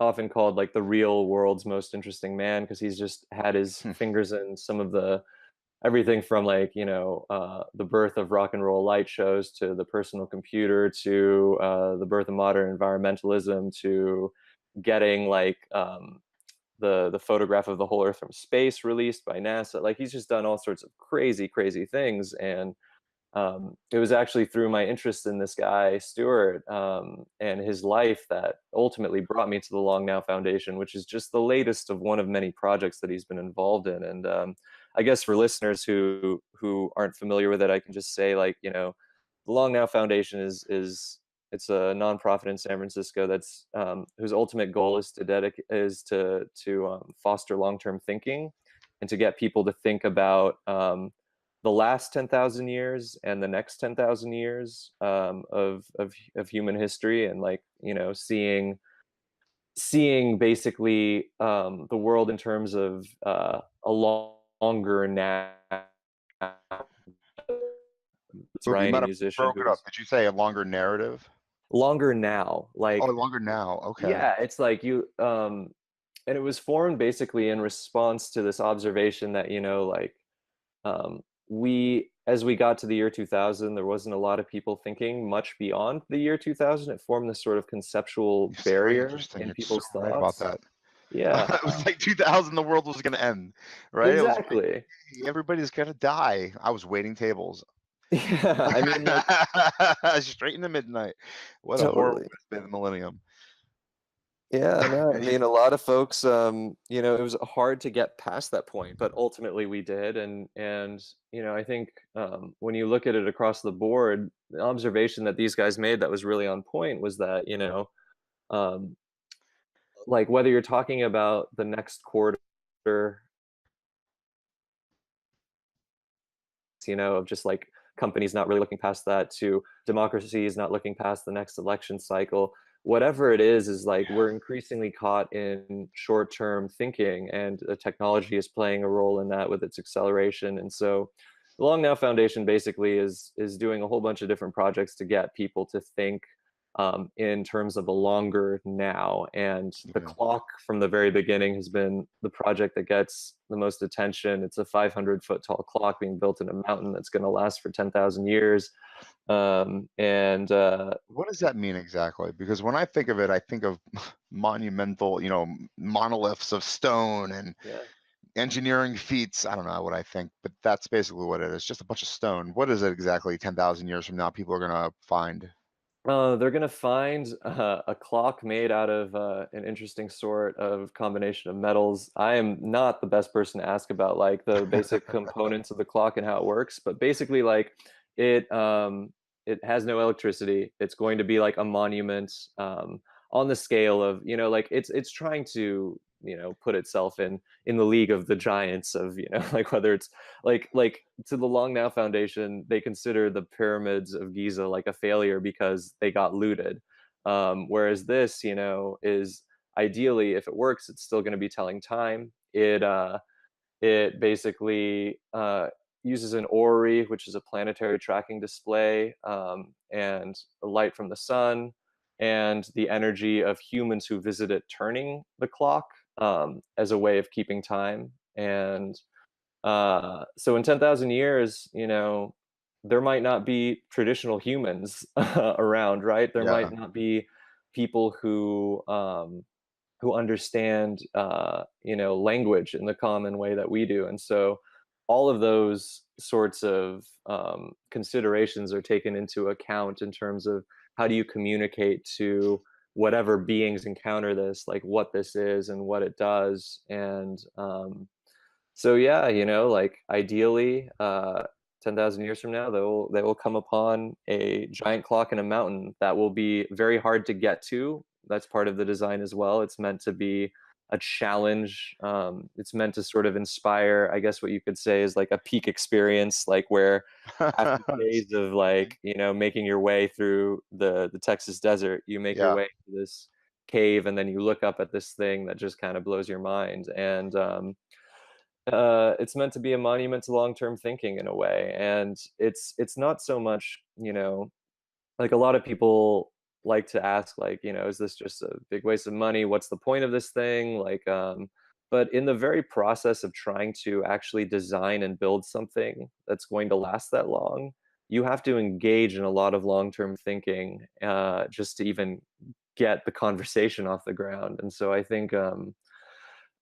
often called like the real world's most interesting man, because he's just had his fingers in some of the everything from, like, the birth of rock and roll light shows, to the personal computer, to the birth of modern environmentalism, to getting like the photograph of the whole Earth from space released by NASA. Like, he's just done all sorts of crazy, crazy things, and it was actually through my interest in this guy, Stewart, and his life, that ultimately brought me to the Long Now Foundation, which is just the latest of one of many projects that he's been involved in. And I guess for listeners who aren't familiar with it, I can just say, like, the Long Now Foundation is it's a nonprofit in San Francisco that's whose ultimate goal is to foster long-term thinking, and to get people to think about the last 10,000 years and the next 10,000 years of human history, and, like, seeing basically the world in terms of a longer now. It's Ooh, you Ryan, a might have musician broke who it up. was Did you say a longer narrative? longer now, Oh, like, longer now. Okay. yeah, it's like and it was formed basically in response to this observation that, like, we as we got to the year 2000, there wasn't a lot of people thinking much beyond the year 2000. It formed this sort of conceptual It's very barrier interesting. in You're so people's right about thoughts. that. Yeah, It was like 2000, the world was gonna end, right? It was like, exactly. "Hey, everybody's gonna die." I was waiting tables. Yeah, I mean, like, Straight into midnight. What a horrible way totally. to spend the millennium. Yeah, no, I And you mean, a lot of folks, it was hard to get past that point, but ultimately we did. And I think when you look at it across the board, the observation that these guys made that was really on point was that, um, like, whether you're talking about the next quarter, of just like companies not really looking past that, to democracy is not looking past the next election cycle. Whatever it is like, we're increasingly caught in short-term thinking, and the technology is playing a role in that with its acceleration. And so the Long Now Foundation basically is doing a whole bunch of different projects to get people to think in terms of a longer now. And the yeah. clock from the very beginning has been the project that gets the most attention. It's a 500-foot tall clock being built in a mountain that's going to last for 10,000 years. And What does that mean exactly? Because when I think of it, I think of monumental, monoliths of stone and yeah, engineering feats. I don't know what I think, but that's basically what it is. Just a bunch of stone. What is it exactly 10,000 years from now people are gonna find? they're going to find a clock made out of an interesting sort of combination of metals. I am not the best person to ask about, like, the basic components of the clock and how it works, but basically, like, it has no electricity. It's going to be like a monument, on the scale of, like, it's trying to, put itself in the league of the giants of, like, whether it's like to the Long Now Foundation, they consider the pyramids of Giza like a failure because they got looted. Whereas this, is ideally, if it works, it's still going to be telling time. It basically uses an orrery, which is a planetary tracking display, and the light from the sun, and the energy of humans who visit it turning the clock, as a way of keeping time. And so in 10,000 years, there might not be traditional humans around, right? There might Yeah. not be people who understand, language in the common way that we do. And so all of those sorts of considerations are taken into account in terms of how do you communicate to whatever beings encounter this, like what this is and what it does. And so yeah, like ideally, 10,000 years from now, they will come upon a giant clock in a mountain that will be very hard to get to. That's part of the design as well. It's meant to be a challenge. It's meant to sort of inspire, I guess what you could say is like a peak experience, like where after days of like, making your way through the Texas desert, you make your Yeah. way to this cave and then you look up at this thing that just kind of blows your mind. And it's meant to be a monument to long-term thinking in a way, and it's not so much, like a lot of people like to ask, like, is this just a big waste of money? What's the point of this thing? Like, but in the very process of trying to actually design and build something that's going to last that long, you have to engage in a lot of long-term thinking, just to even get the conversation off the ground. And so I think,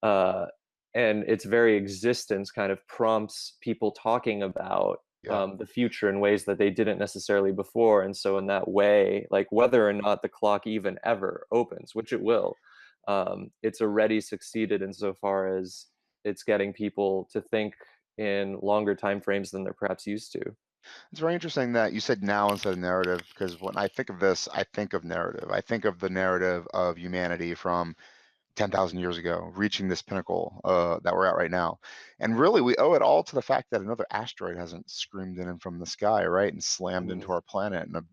uh, and its very existence kind of prompts people talking about Yeah. the future in ways that they didn't necessarily before. And so, in that way, like whether or not the clock even ever opens, which it will, it's already succeeded insofar as it's getting people to think in longer time frames than they're perhaps used to. It's very interesting that you said now instead of narrative, because when I think of this, I think of narrative. I think of the narrative of humanity from 10,000 years ago, reaching this pinnacle that we're at right now. And really, we owe it all to the fact that another asteroid hasn't screamed in from the sky, right? And slammed Mhm. into our planet and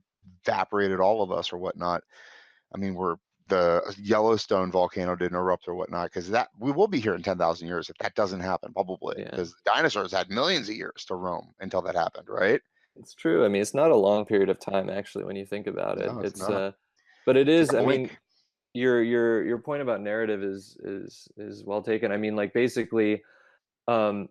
evaporated all of us or whatnot. I mean, the Yellowstone volcano didn't erupt or whatnot, because that we will be here in 10,000 years if that doesn't happen, probably, Yeah. because dinosaurs had millions of years to roam until that happened, right? It's true. I mean, it's not a long period of time actually when you think about it. No, it's It's not. but it Take is, a I mean, blink. your point about narrative is well taken. I mean, like basically, um,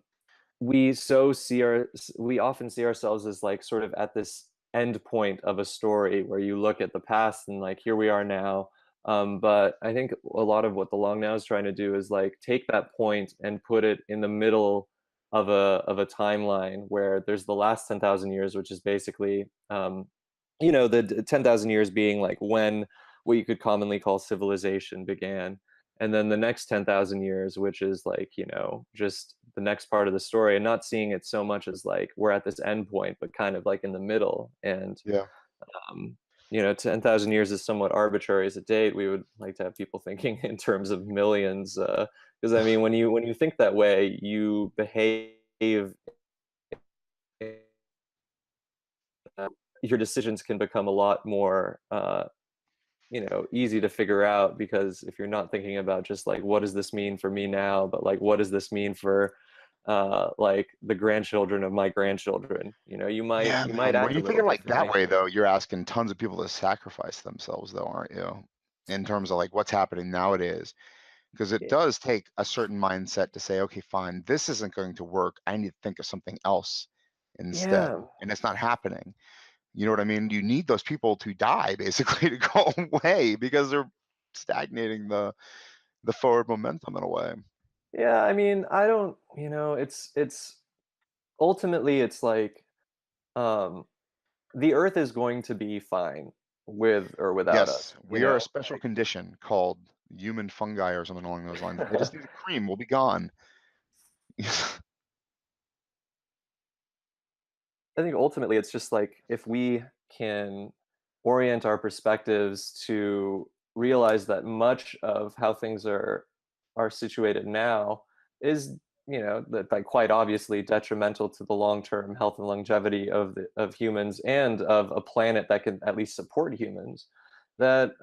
we often see ourselves as like sort of at this end point of a story where you look at the past and like here we are now. But I think a lot of what the long now is trying to do is like take that point and put it in the middle of a timeline where there's the last 10,000 years, which is basically, the 10,000 years being like when what you could commonly call civilization began, and then the next 10,000 years, which is like, just the next part of the story, and not seeing it so much as like we're at this end point, but kind of like in the middle. And, Yeah. 10,000 years is somewhat arbitrary as a date. We would like to have people thinking in terms of millions, because I mean, when you think that way, you behave, your decisions can become a lot more, easy to figure out, because if you're not thinking about just like what does this mean for me now, but like what does this mean for like the grandchildren of my grandchildren, you might Yeah, you might man. When act a you think little of like that differently. way, though, you're asking tons of people to sacrifice themselves, though, aren't you? In terms of like what's happening nowadays, because it Yeah, does take a certain mindset to say, okay, fine, this isn't going to work. I need to think of something else instead, yeah, and it's not happening. You know what I mean? You need those people to die basically to go away because they're stagnating the forward momentum in a way. yeah. I mean, I don't, it's ultimately it's like, um the earth is going to be fine with or without Yes, us, we are a special condition called human fungi or something along those lines. They like just need a cream. We'll be gone. I think ultimately it's just like if we can orient our perspectives to realize that much of how things are situated now is, that like quite obviously detrimental to the long-term health and longevity of humans and of a planet that can at least support humans, that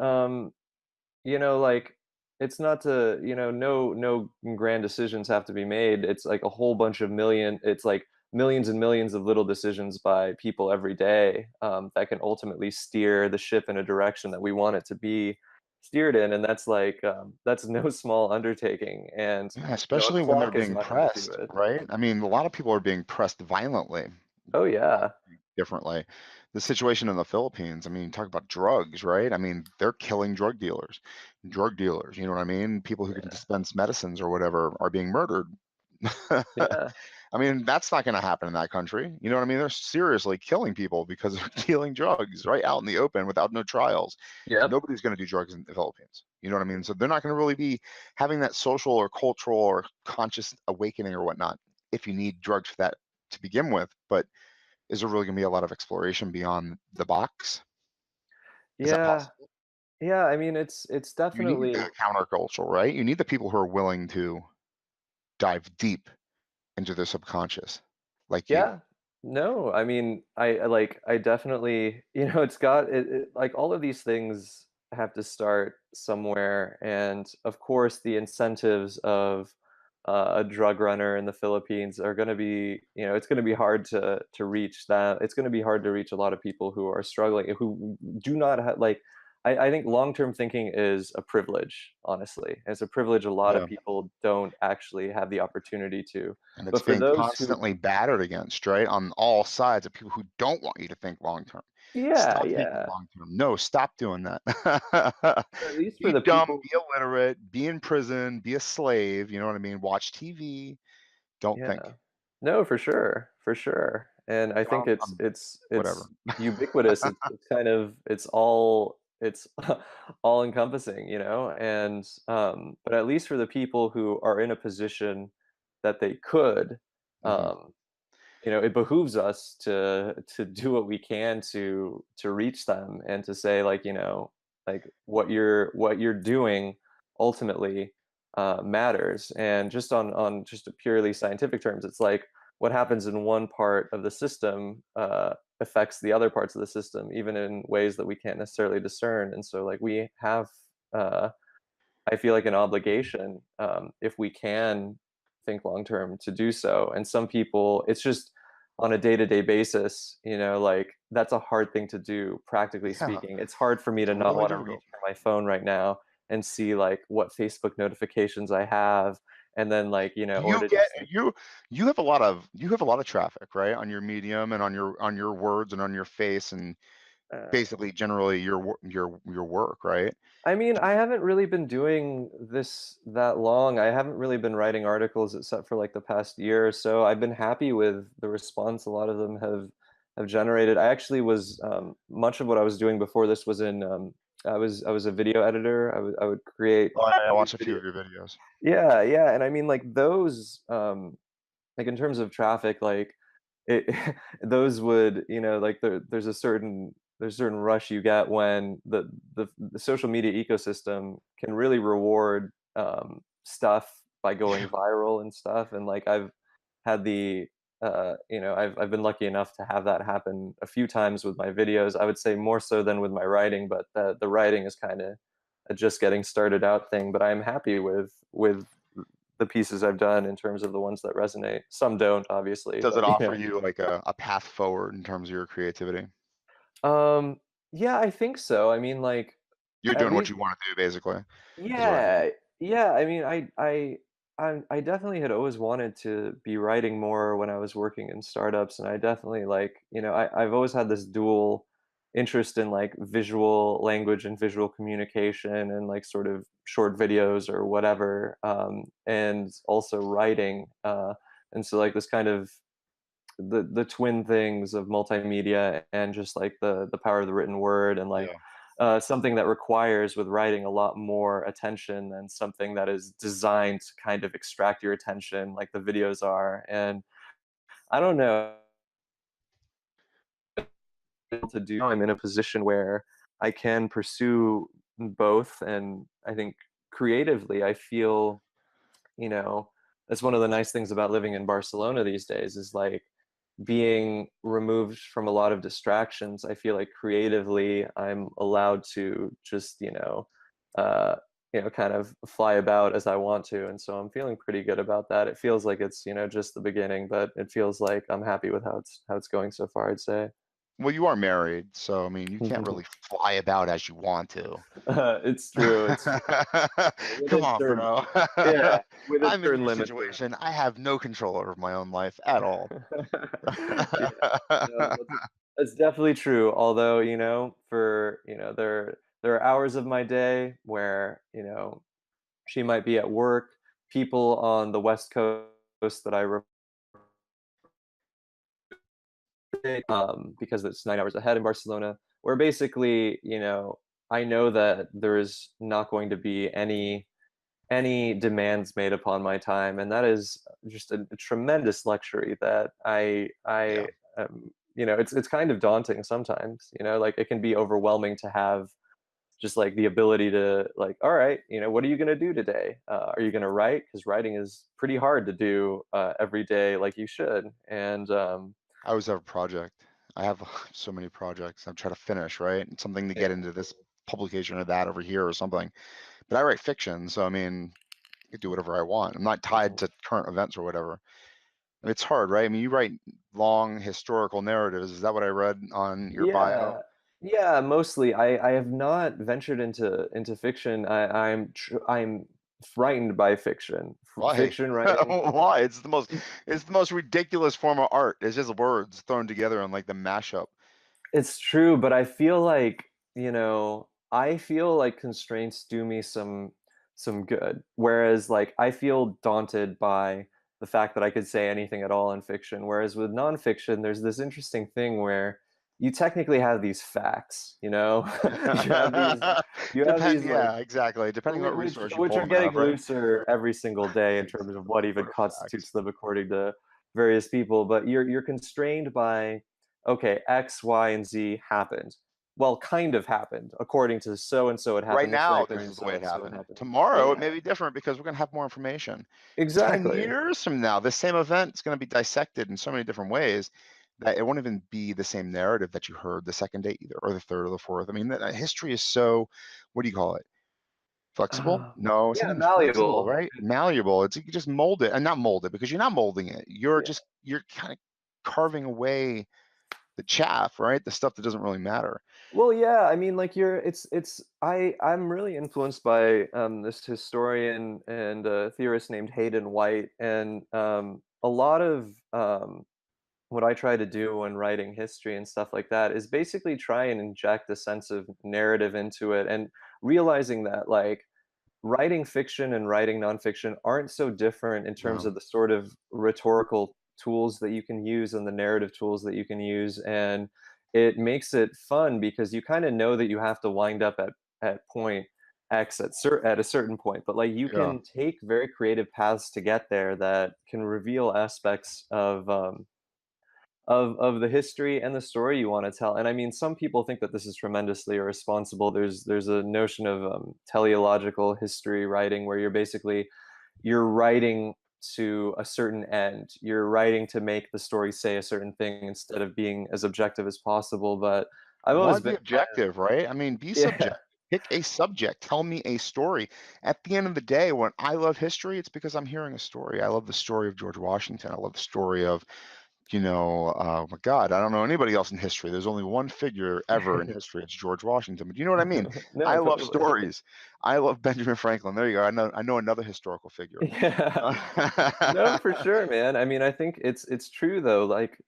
like it's not to, no grand decisions have to be made. It's like a whole bunch of it's like millions and millions of little decisions by people every day, that can ultimately steer the ship in a direction that we want it to be steered in. And that's like, that's no small undertaking. And, Yeah, a especially when they're clock is being not going to do pressed, it. right? I mean, a lot of people are being pressed violently, Oh yeah. differently. The situation in the Philippines, I mean, talk about drugs, right? I mean, they're killing drug dealers. Drug dealers, you know what I mean? People who can Yeah. dispense medicines or whatever are being murdered. Yeah. I mean, that's not gonna happen in that country. You know what I mean? They're seriously killing people because they're dealing drugs right out in the open without no trials. Yep. Nobody's gonna do drugs in the Philippines. You know what I mean? So they're not gonna really be having that social or cultural or conscious awakening or whatnot if you need drugs for that to begin with. But is there really gonna be a lot of exploration beyond the box? Is that Yeah. possible? Yeah, I mean, it's You need definitely the countercultural, right? You need the people who are willing to dive deep into their subconscious, like you. yeah. No, I mean, I definitely it's got like, all of these things have to start somewhere, and, of course, the incentives of, a drug runner in the Philippines are gonna be it's gonna be hard to reach that. It's gonna be hard to reach a lot of people who are struggling, who do not have like, I think long-term thinking is a privilege, honestly. It's a privilege a lot of Yeah. people don't actually have the opportunity to. And it's But for being those who constantly battered against, right? On all sides of people who don't want you to think long term. Yeah, Stop thinking yeah. long term. No, stop doing that. At least for Be the dumb, people. be illiterate, be in prison, be a slave. You know what I mean? Watch TV. Don't think. Yeah. No, for sure, for sure. And I think it's I'm it's whatever. it's ubiquitous. It's kind of it's all encompassing, and, but at least for the people who are in a position that they could, Hmm. um it behooves us to do what we can to reach them and to say, like, like, what you're doing ultimately matters. And just on just a purely scientific terms, it's like what happens in one part of the system affects the other parts of the system, even in ways that we can't necessarily discern. And so, like, we have uh, I feel like an obligation, if we can think long term, to do so. And some people, it's just on a day to day basis, like, that's a hard thing to do, practically Yeah, speaking. It's hard for me it's to not really want to reach difficult. for my phone right now and see, like, what Facebook notifications I have. And then, like, Do or you to get just, like, you have a lot of traffic, right? On your medium and on your words and on your face and uh, basically generally your work, right? I mean, I haven't really been doing this that long. I haven't really been writing articles except for, like, the past year or so. I've been happy with the response a lot of them have generated. I actually was, much of what I was doing before this was in, I was a video editor. I would create Oh, I these watched a few video. of your videos. Yeah, yeah, and I mean, like, those, like, in terms of traffic, like, it those would, like, there's a certain rush you get when the social media ecosystem can really reward, stuff by going viral and stuff. And, like, I've had I've been lucky enough to have that happen a few times with my videos. I would say more so than with my writing, but the writing is kinda a just getting started out thing. But I'm happy with the pieces I've done in terms of the ones that resonate. Some don't, obviously, Does but it offer yeah. you like a path forward in terms of your creativity? Um, yeah, I think so. I mean, like, You're at doing what least. you wanna do basically, is what I mean. Yeah, yeah, I mean, I definitely had always wanted to be writing more when I was working in startups, and I definitely, like, I've always had this dual interest in, like, visual language and visual communication and, like, sort of short videos or whatever, and also writing, and so, like, this kind of the twin things of multimedia and just, like, the power of the written word, and, like, Yeah. something that requires with writing a lot more attention than something that is designed to kind of extract your attention like the videos are. And I don't know, able to do. I'm in a position where I can pursue both, and I think creatively I feel, you know that's one of the nice things about living in Barcelona these days, is, like, being removed from a lot of distractions. I feel like creatively I'm allowed to just, uh, kind of fly about as I want to. And so I'm feeling pretty good about that. It feels like it's, just the beginning, but it feels like I'm happy with how it's going so far, I'd say. Well, you are married, so I mean, you can't really fly about as you want to. It's true. It's true. Come Within on, certain, bro. yeah, within I'm in certain your limits. situation. I have no control over my own life at all. Yeah, no, that's definitely true. Although, for there are hours of my day where, she might be at work. People on the West Coast that I because it's 9 hours ahead in Barcelona, where basically, I know that there is not going to be any demands made upon my time, and that is just a tremendous luxury that Yeah. it's kind of daunting sometimes, like, it can be overwhelming to have just, like, the ability to, like, "All right, what are you gonna do today? Are you gonna write? Because writing is pretty hard to do, every day like you should, and, I always have a project. I have so many projects I'm trying to finish, right? And something to yeah. get into this publication or that over here or something. But I write fiction, so I mean, I could do whatever I want. I'm not tied to current events or whatever. It's hard, right? I mean, you write long historical narratives. Is that what I read on your bio? Yeah. Yeah, mostly. I have not ventured into fiction. I'm frightened by fiction. Why? Fiction writing. Why? It's the most ridiculous form of art. It's just words thrown together in like the mashup. It's true, but I feel like constraints do me some good. Whereas, like, I feel daunted by the fact that I could say anything at all in fiction. Whereas with nonfiction, there's this interesting thing where you technically have these facts, you have these you have Depend, these like yeah, exactly. Depending what which resource you which pull are them out getting of, right? looser every single day in terms of what even What are constitutes facts? them according to various people, but you're constrained by, okay, X, Y, and Z happened. Well, kind of happened. According to so and so it Right happened this way, now, this according to is the so way it and so it happened. happened. Tomorrow, it Yeah, may be different because we're going to have more information. 10 exactly. years from now, this same event is going to be dissected in so many different ways that it won't even be the same narrative that you heard the second day either, or the third or the fourth. I mean, history is so, what do you call it? Flexible? No, it's not Yeah, even flexible, malleable. right? Malleable. It's, you can just mold it, and not mold it because you're not molding it. Yeah. You're kind of carving away the chaff, right? The stuff that doesn't really matter. Well, yeah, I mean, like, I'm really influenced by this historian and theorist named Hayden White, and a lot of what I try to do when writing history and stuff like that is basically try and inject a sense of narrative into it, and realizing that, like, writing fiction and writing nonfiction aren't so different in terms No. of the sort of rhetorical tools that you can use and the narrative tools that you can use. And it makes it fun because you kind of know that you have to wind up at point X at a certain point, but, like, you Yeah. can take very creative paths to get there that can reveal aspects of the history and the story you wanna tell. And I mean, some people think that this is tremendously irresponsible. There's a notion of, teleological history writing where you're writing to a certain end. You're writing to make the story say a certain thing instead of being as objective as possible, but I've Why always be been kind of objective, right? I mean, be yeah. subject. Pick a subject. Tell me a story. At the end of the day, when I love history, it's because I'm hearing a story. I love the story of George Washington. I love the story of, oh my God, I don't know anybody else in history. There's only one figure ever in history. It's George Washington. But you know what I mean? No, I love totally. stories. I love Benjamin Franklin. There you go. I know another historical figure. Yeah. No, for sure, man. I mean, I think it's true though. Like,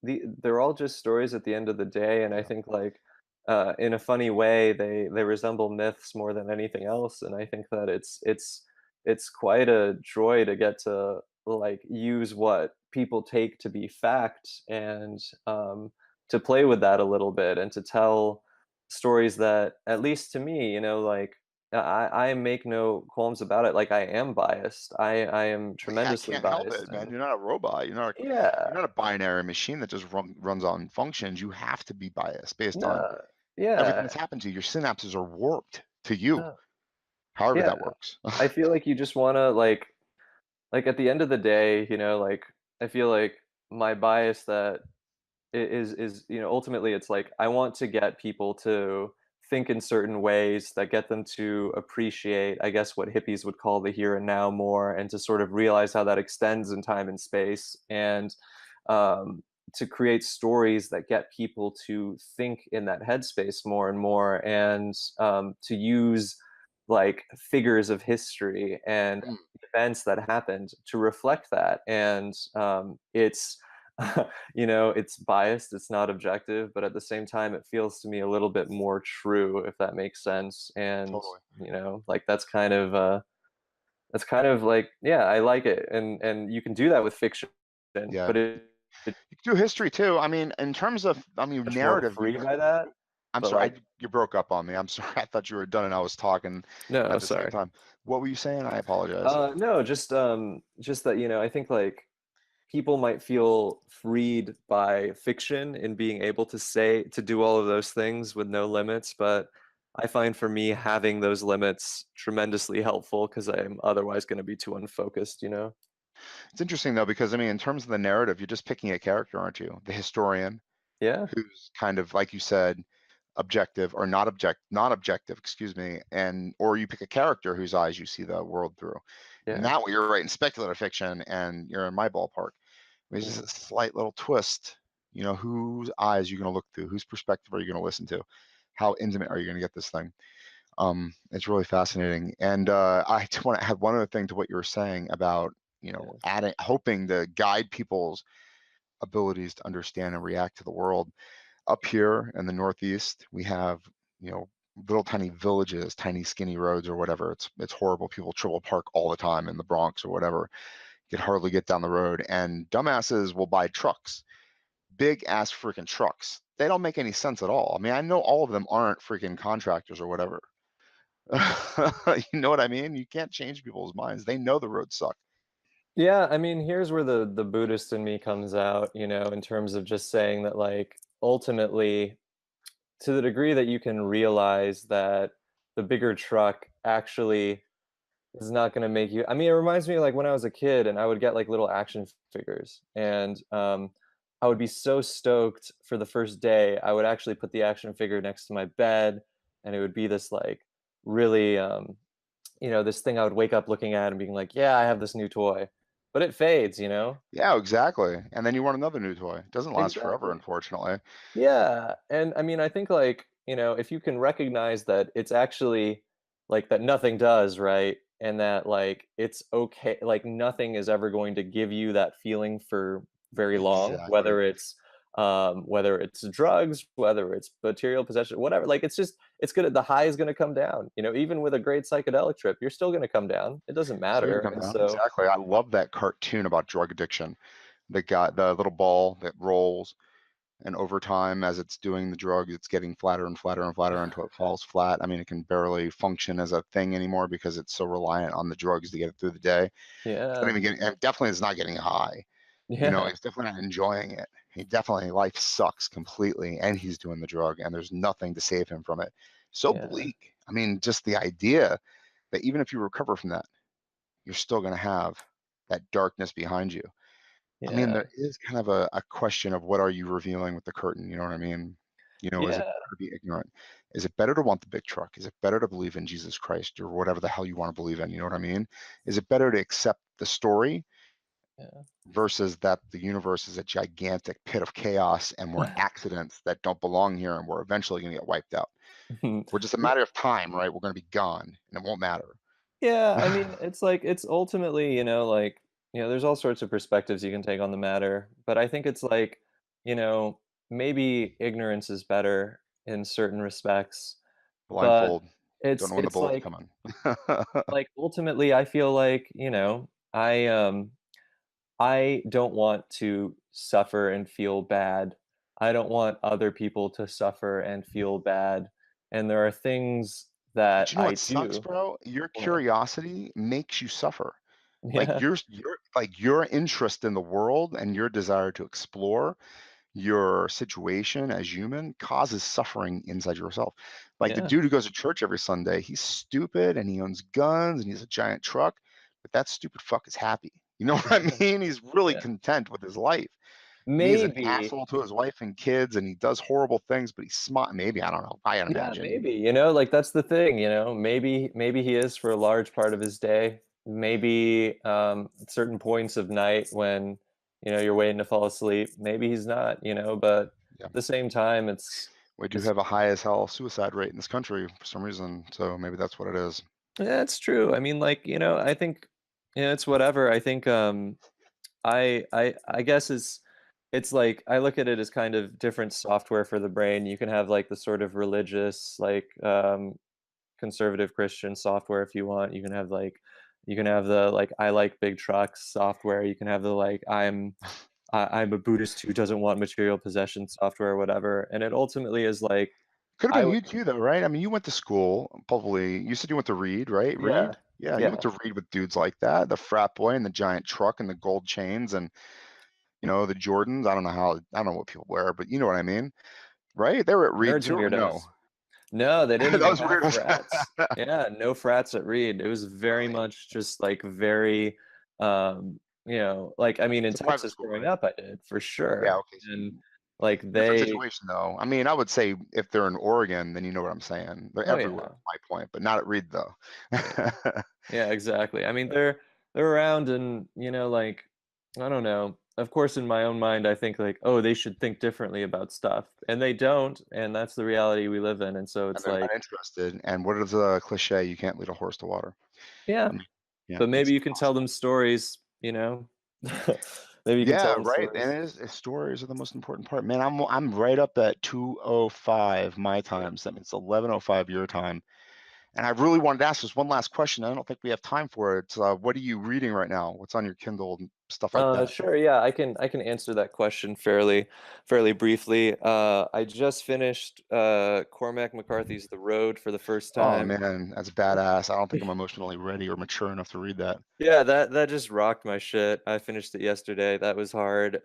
they're all just stories at the end of the day, and I Yeah, think, like, in a funny way, they resemble myths more than anything else. And I think that it's quite a joy to get to, like, use what people take to be fact, and to play with that a little bit and to tell stories that, at least to me, like, I make no qualms about it. Like, I am biased. I am well, yeah, I tremendously can't help biased, it, man. and You're not a robot. yeah, You're not a binary machine that just runs on functions. You have to be biased based on no, everything yeah, that's happened to you. Your synapses are warped to you, no, however yeah. that works. I feel like you just wanna, like, at the end of the day, like, I feel like my bias that is, ultimately, it's like I want to get people to think in certain ways that get them to appreciate, I guess, what hippies would call the here and now more, and to sort of realize how that extends in time and space, and um, to create stories that get people to think in that headspace more and more, and to use, like, figures of history and Mm, events that happened to reflect that. And it's it's biased, it's not objective, but at the same time, it feels to me a little bit more true, if that makes sense. And, totally. like, that's kind of like, yeah, I like it. And you can do that with fiction, Yeah. but it It's You can do history too. I mean, in terms of, I mean, much more narrative, free by that, I'm but, sorry, like you broke up on me. I'm sorry. I thought you were done and I was talking no, at the same sorry. time. What were you saying? I apologize. No, just that, I think, like, people might feel freed by fiction in being able to do all of those things with no limits, but I find for me having those limits tremendously helpful because I'm otherwise gonna be too unfocused, you know? It's interesting though, because I mean, in terms of the narrative, you're just picking a character, aren't you? The historian Yeah, who's kind of, like you said, objective or not objective, excuse me, and or you pick a character whose eyes you see the world through. yeah, Now you're writing speculative fiction and you're in my ballpark. I mean, it's just yeah, a slight little twist. You know, whose eyes are you going to look through? Whose perspective are you going to listen to? How intimate are you going to get this thing? It's really fascinating. And I just want to add one other thing to what you were saying about, yeah, adding, hoping to guide people's abilities to understand and react to the world. Up here in the Northeast, we have, you know, little tiny villages, tiny skinny roads or whatever. It's horrible. People triple park all the time in the Bronx or whatever. You can hardly get down the road, and dumbasses will buy trucks, big ass freaking trucks. They don't make any sense at all. I mean, I know all of them aren't freaking contractors or whatever. You know what I mean? You can't change people's minds. They know the roads suck. yeah, I mean, here's where the Buddhist in me comes out, in terms of just saying that, like, ultimately, to the degree that you can realize that the bigger truck actually is not gonna make you. I mean, it reminds me of, like, when I was a kid and I would get, like, little action figures, and, I would be so stoked for the first day, I would actually put the action figure next to my bed, and it would be this, like, really, this thing I would wake up looking at and being like, "Yeah, I have this new toy." But it fades, you know? Yeah, exactly. And then you want another new toy. It doesn't last forever, Exactly. unfortunately. Yeah, and I mean, I think, like, if you can recognize that it's actually like that nothing does, right? And that, like, it's okay, like nothing is ever going to give you that feeling for very long, Exactly. whether it's drugs, whether it's material possession, whatever. Like, it's gonna the high is gonna come down. Even with a great psychedelic trip, you're still gonna come down. It doesn't Still gonna matter. come And down. so Exactly. I love that cartoon about drug addiction. The guy, the little ball that rolls, and over time, as it's doing the drug, it's getting flatter and flatter and flatter until it falls flat. I mean, it can barely function as a thing anymore because it's so reliant on the drugs to get it through the day. It's not yeah, even getting, and definitely is not getting high. yeah, He's definitely not enjoying it. He definitely, life sucks completely, and he's doing the drug, and there's nothing to save him from it. So yeah, bleak. I mean, just the idea that even if you recover from that, you're still going to have that darkness behind you. I mean, yeah, there is kind of a question of what are you revealing with the curtain? You know what I mean? Is it yeah, better to be ignorant? Is it better to want the big truck? Is it better to believe in Jesus Christ or whatever the hell you want to believe in? You know what I mean? Is it better to accept the story yeah. versus that the universe is a gigantic pit of chaos and we're accidents that don't belong here and we're eventually going to get wiped out? We're just a Yeah. matter of time, right? We're going to be gone and it won't matter. Yeah, I mean, it's like it's ultimately, like, there's all sorts of perspectives you can take on the matter, but I think it's like, you know, maybe ignorance is better in certain respects, but Blindfold. Don't it's know when the it's bullet's like coming. like ultimately I feel like, I don't want to suffer and feel bad. I don't want other people to suffer and feel bad. And there are things But that you know what I sucks, do. bro? Your What? curiosity makes you suffer. Like Yeah, your interest in the world and your desire to explore your situation as human causes suffering inside yourself. Like the yeah, dude who goes to church every Sunday, he's stupid and he owns guns and he has a giant truck, but that stupid fuck is happy. You know what I mean? He's really yeah. content with his life. And he's an Maybe. asshole to his wife and kids and he does horrible things, but he's smart. Maybe, I don't know. I Yeah, imagine. maybe, like, that's the thing, maybe he is for a large part of his day. Maybe, at certain points of night when, you're waiting to fall asleep, maybe he's not, but Yeah. at the same time, it's We do it's have a high as hell suicide rate in this country for some reason, so maybe that's what it is. yeah, it's true. I mean, like, I think, it's whatever. I think, I guess it's like I look at it as kind of different software for the brain. You can have, like, the sort of religious, like, conservative Christian software if you want. You can have the, like, I like big trucks software. You can have the, like, I'm a Buddhist who doesn't want material possession software or whatever, and it ultimately is like, Could have I been would you too, though, right? I mean, you went to school, probably. You said you went to Reed, right? yeah, Reed? Yeah, you went yeah, to Reed with dudes like that, the frat boy and the giant truck and the gold chains and the Jordans. I don't know what people wear, but you know what I mean, right? They were at Reed nerds too, and or no? weirdos. No, they didn't That even was have weird. frats. Yeah, no frats at Reed. It was very Really? much just like very, like I mean, in It's a private Texas school, growing right? up, I did for Yeah. sure, Okay. So and like different they, situation, though. I mean, I would say if they're in Oregon, then you know what I'm saying. They're oh everywhere. yeah, Is my point, but not at Reed, though. yeah. Yeah, exactly. I mean, they're around and, like, I don't know. Of course, in my own mind, I think like, oh, they should think differently about stuff, and they don't, and that's the reality we live in. And so And it's they're like, not interested. And what is the cliche? You can't lead a horse to water. yeah, I mean, yeah, but maybe it's you can tell them impossible. stories. Maybe you can tell Yeah, them right. And stories. stories are the most important part. Man, I'm right up at 2:05 my Yeah. time. So that means 11:05 your time. And I really wanted to ask this one last question. I don't think we have time for it. What are you reading right now? What's on your Kindle and stuff like that? Sure. Yeah, I can answer that question fairly briefly. I just finished Cormac McCarthy's The Road for the first Oh time. man, that's badass. I don't think I'm emotionally ready or mature enough to read that. Yeah, that just rocked my shit. I finished it yesterday. That was hard.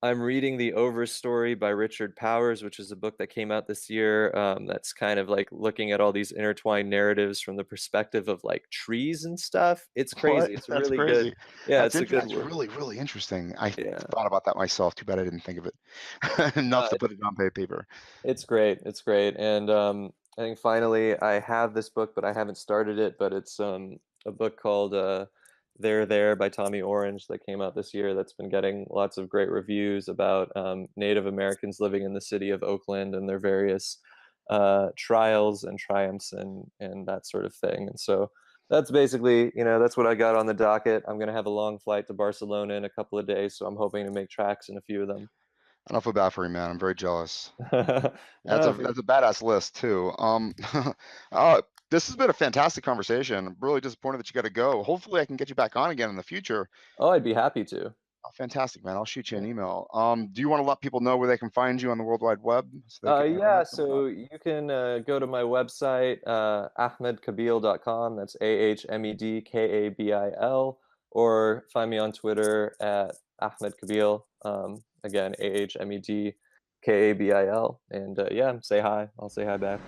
I'm reading The Overstory by Richard Powers, which is a book that came out this year. That's kind of like looking at all these intertwined narratives from the perspective of like trees and stuff. It's What? crazy. It's a That's really good. crazy. Yeah, it's a good That's work. really, really interesting. I Yeah. thought about that myself. Too bad I didn't think of it enough to put it on paper. It's great, it's great, and, I think finally I have this book, but I haven't started it, but it's, a book called, There by Tommy Orange that came out this year that's been getting lots of great reviews about, Native Americans living in the city of Oakland and their various, trials and triumphs and that sort of thing, and so that's basically, that's what I got on the docket. I'm gonna have a long flight to Barcelona in a couple of days, so I'm hoping to make tracks in a few of them. I don't feel bad for you, man. I'm very jealous. That's No, a for that's a badass list too. Uh, this has been a fantastic conversation. I'm really disappointed that you got to go. Hopefully, I can get you back on again in the future. Oh, I'd be happy to. Oh, fantastic, man. I'll shoot you an Yeah. email. Do you want to let people know where they can find you on the World Wide Web so they can Yeah, interact and whatnot? so you can go to my website, ahmedkabil.com. That's AHMEDKABIL, or find me on Twitter at Ahmed Kabil. Again, AHMEDKABIL. And yeah, say hi. I'll say hi back.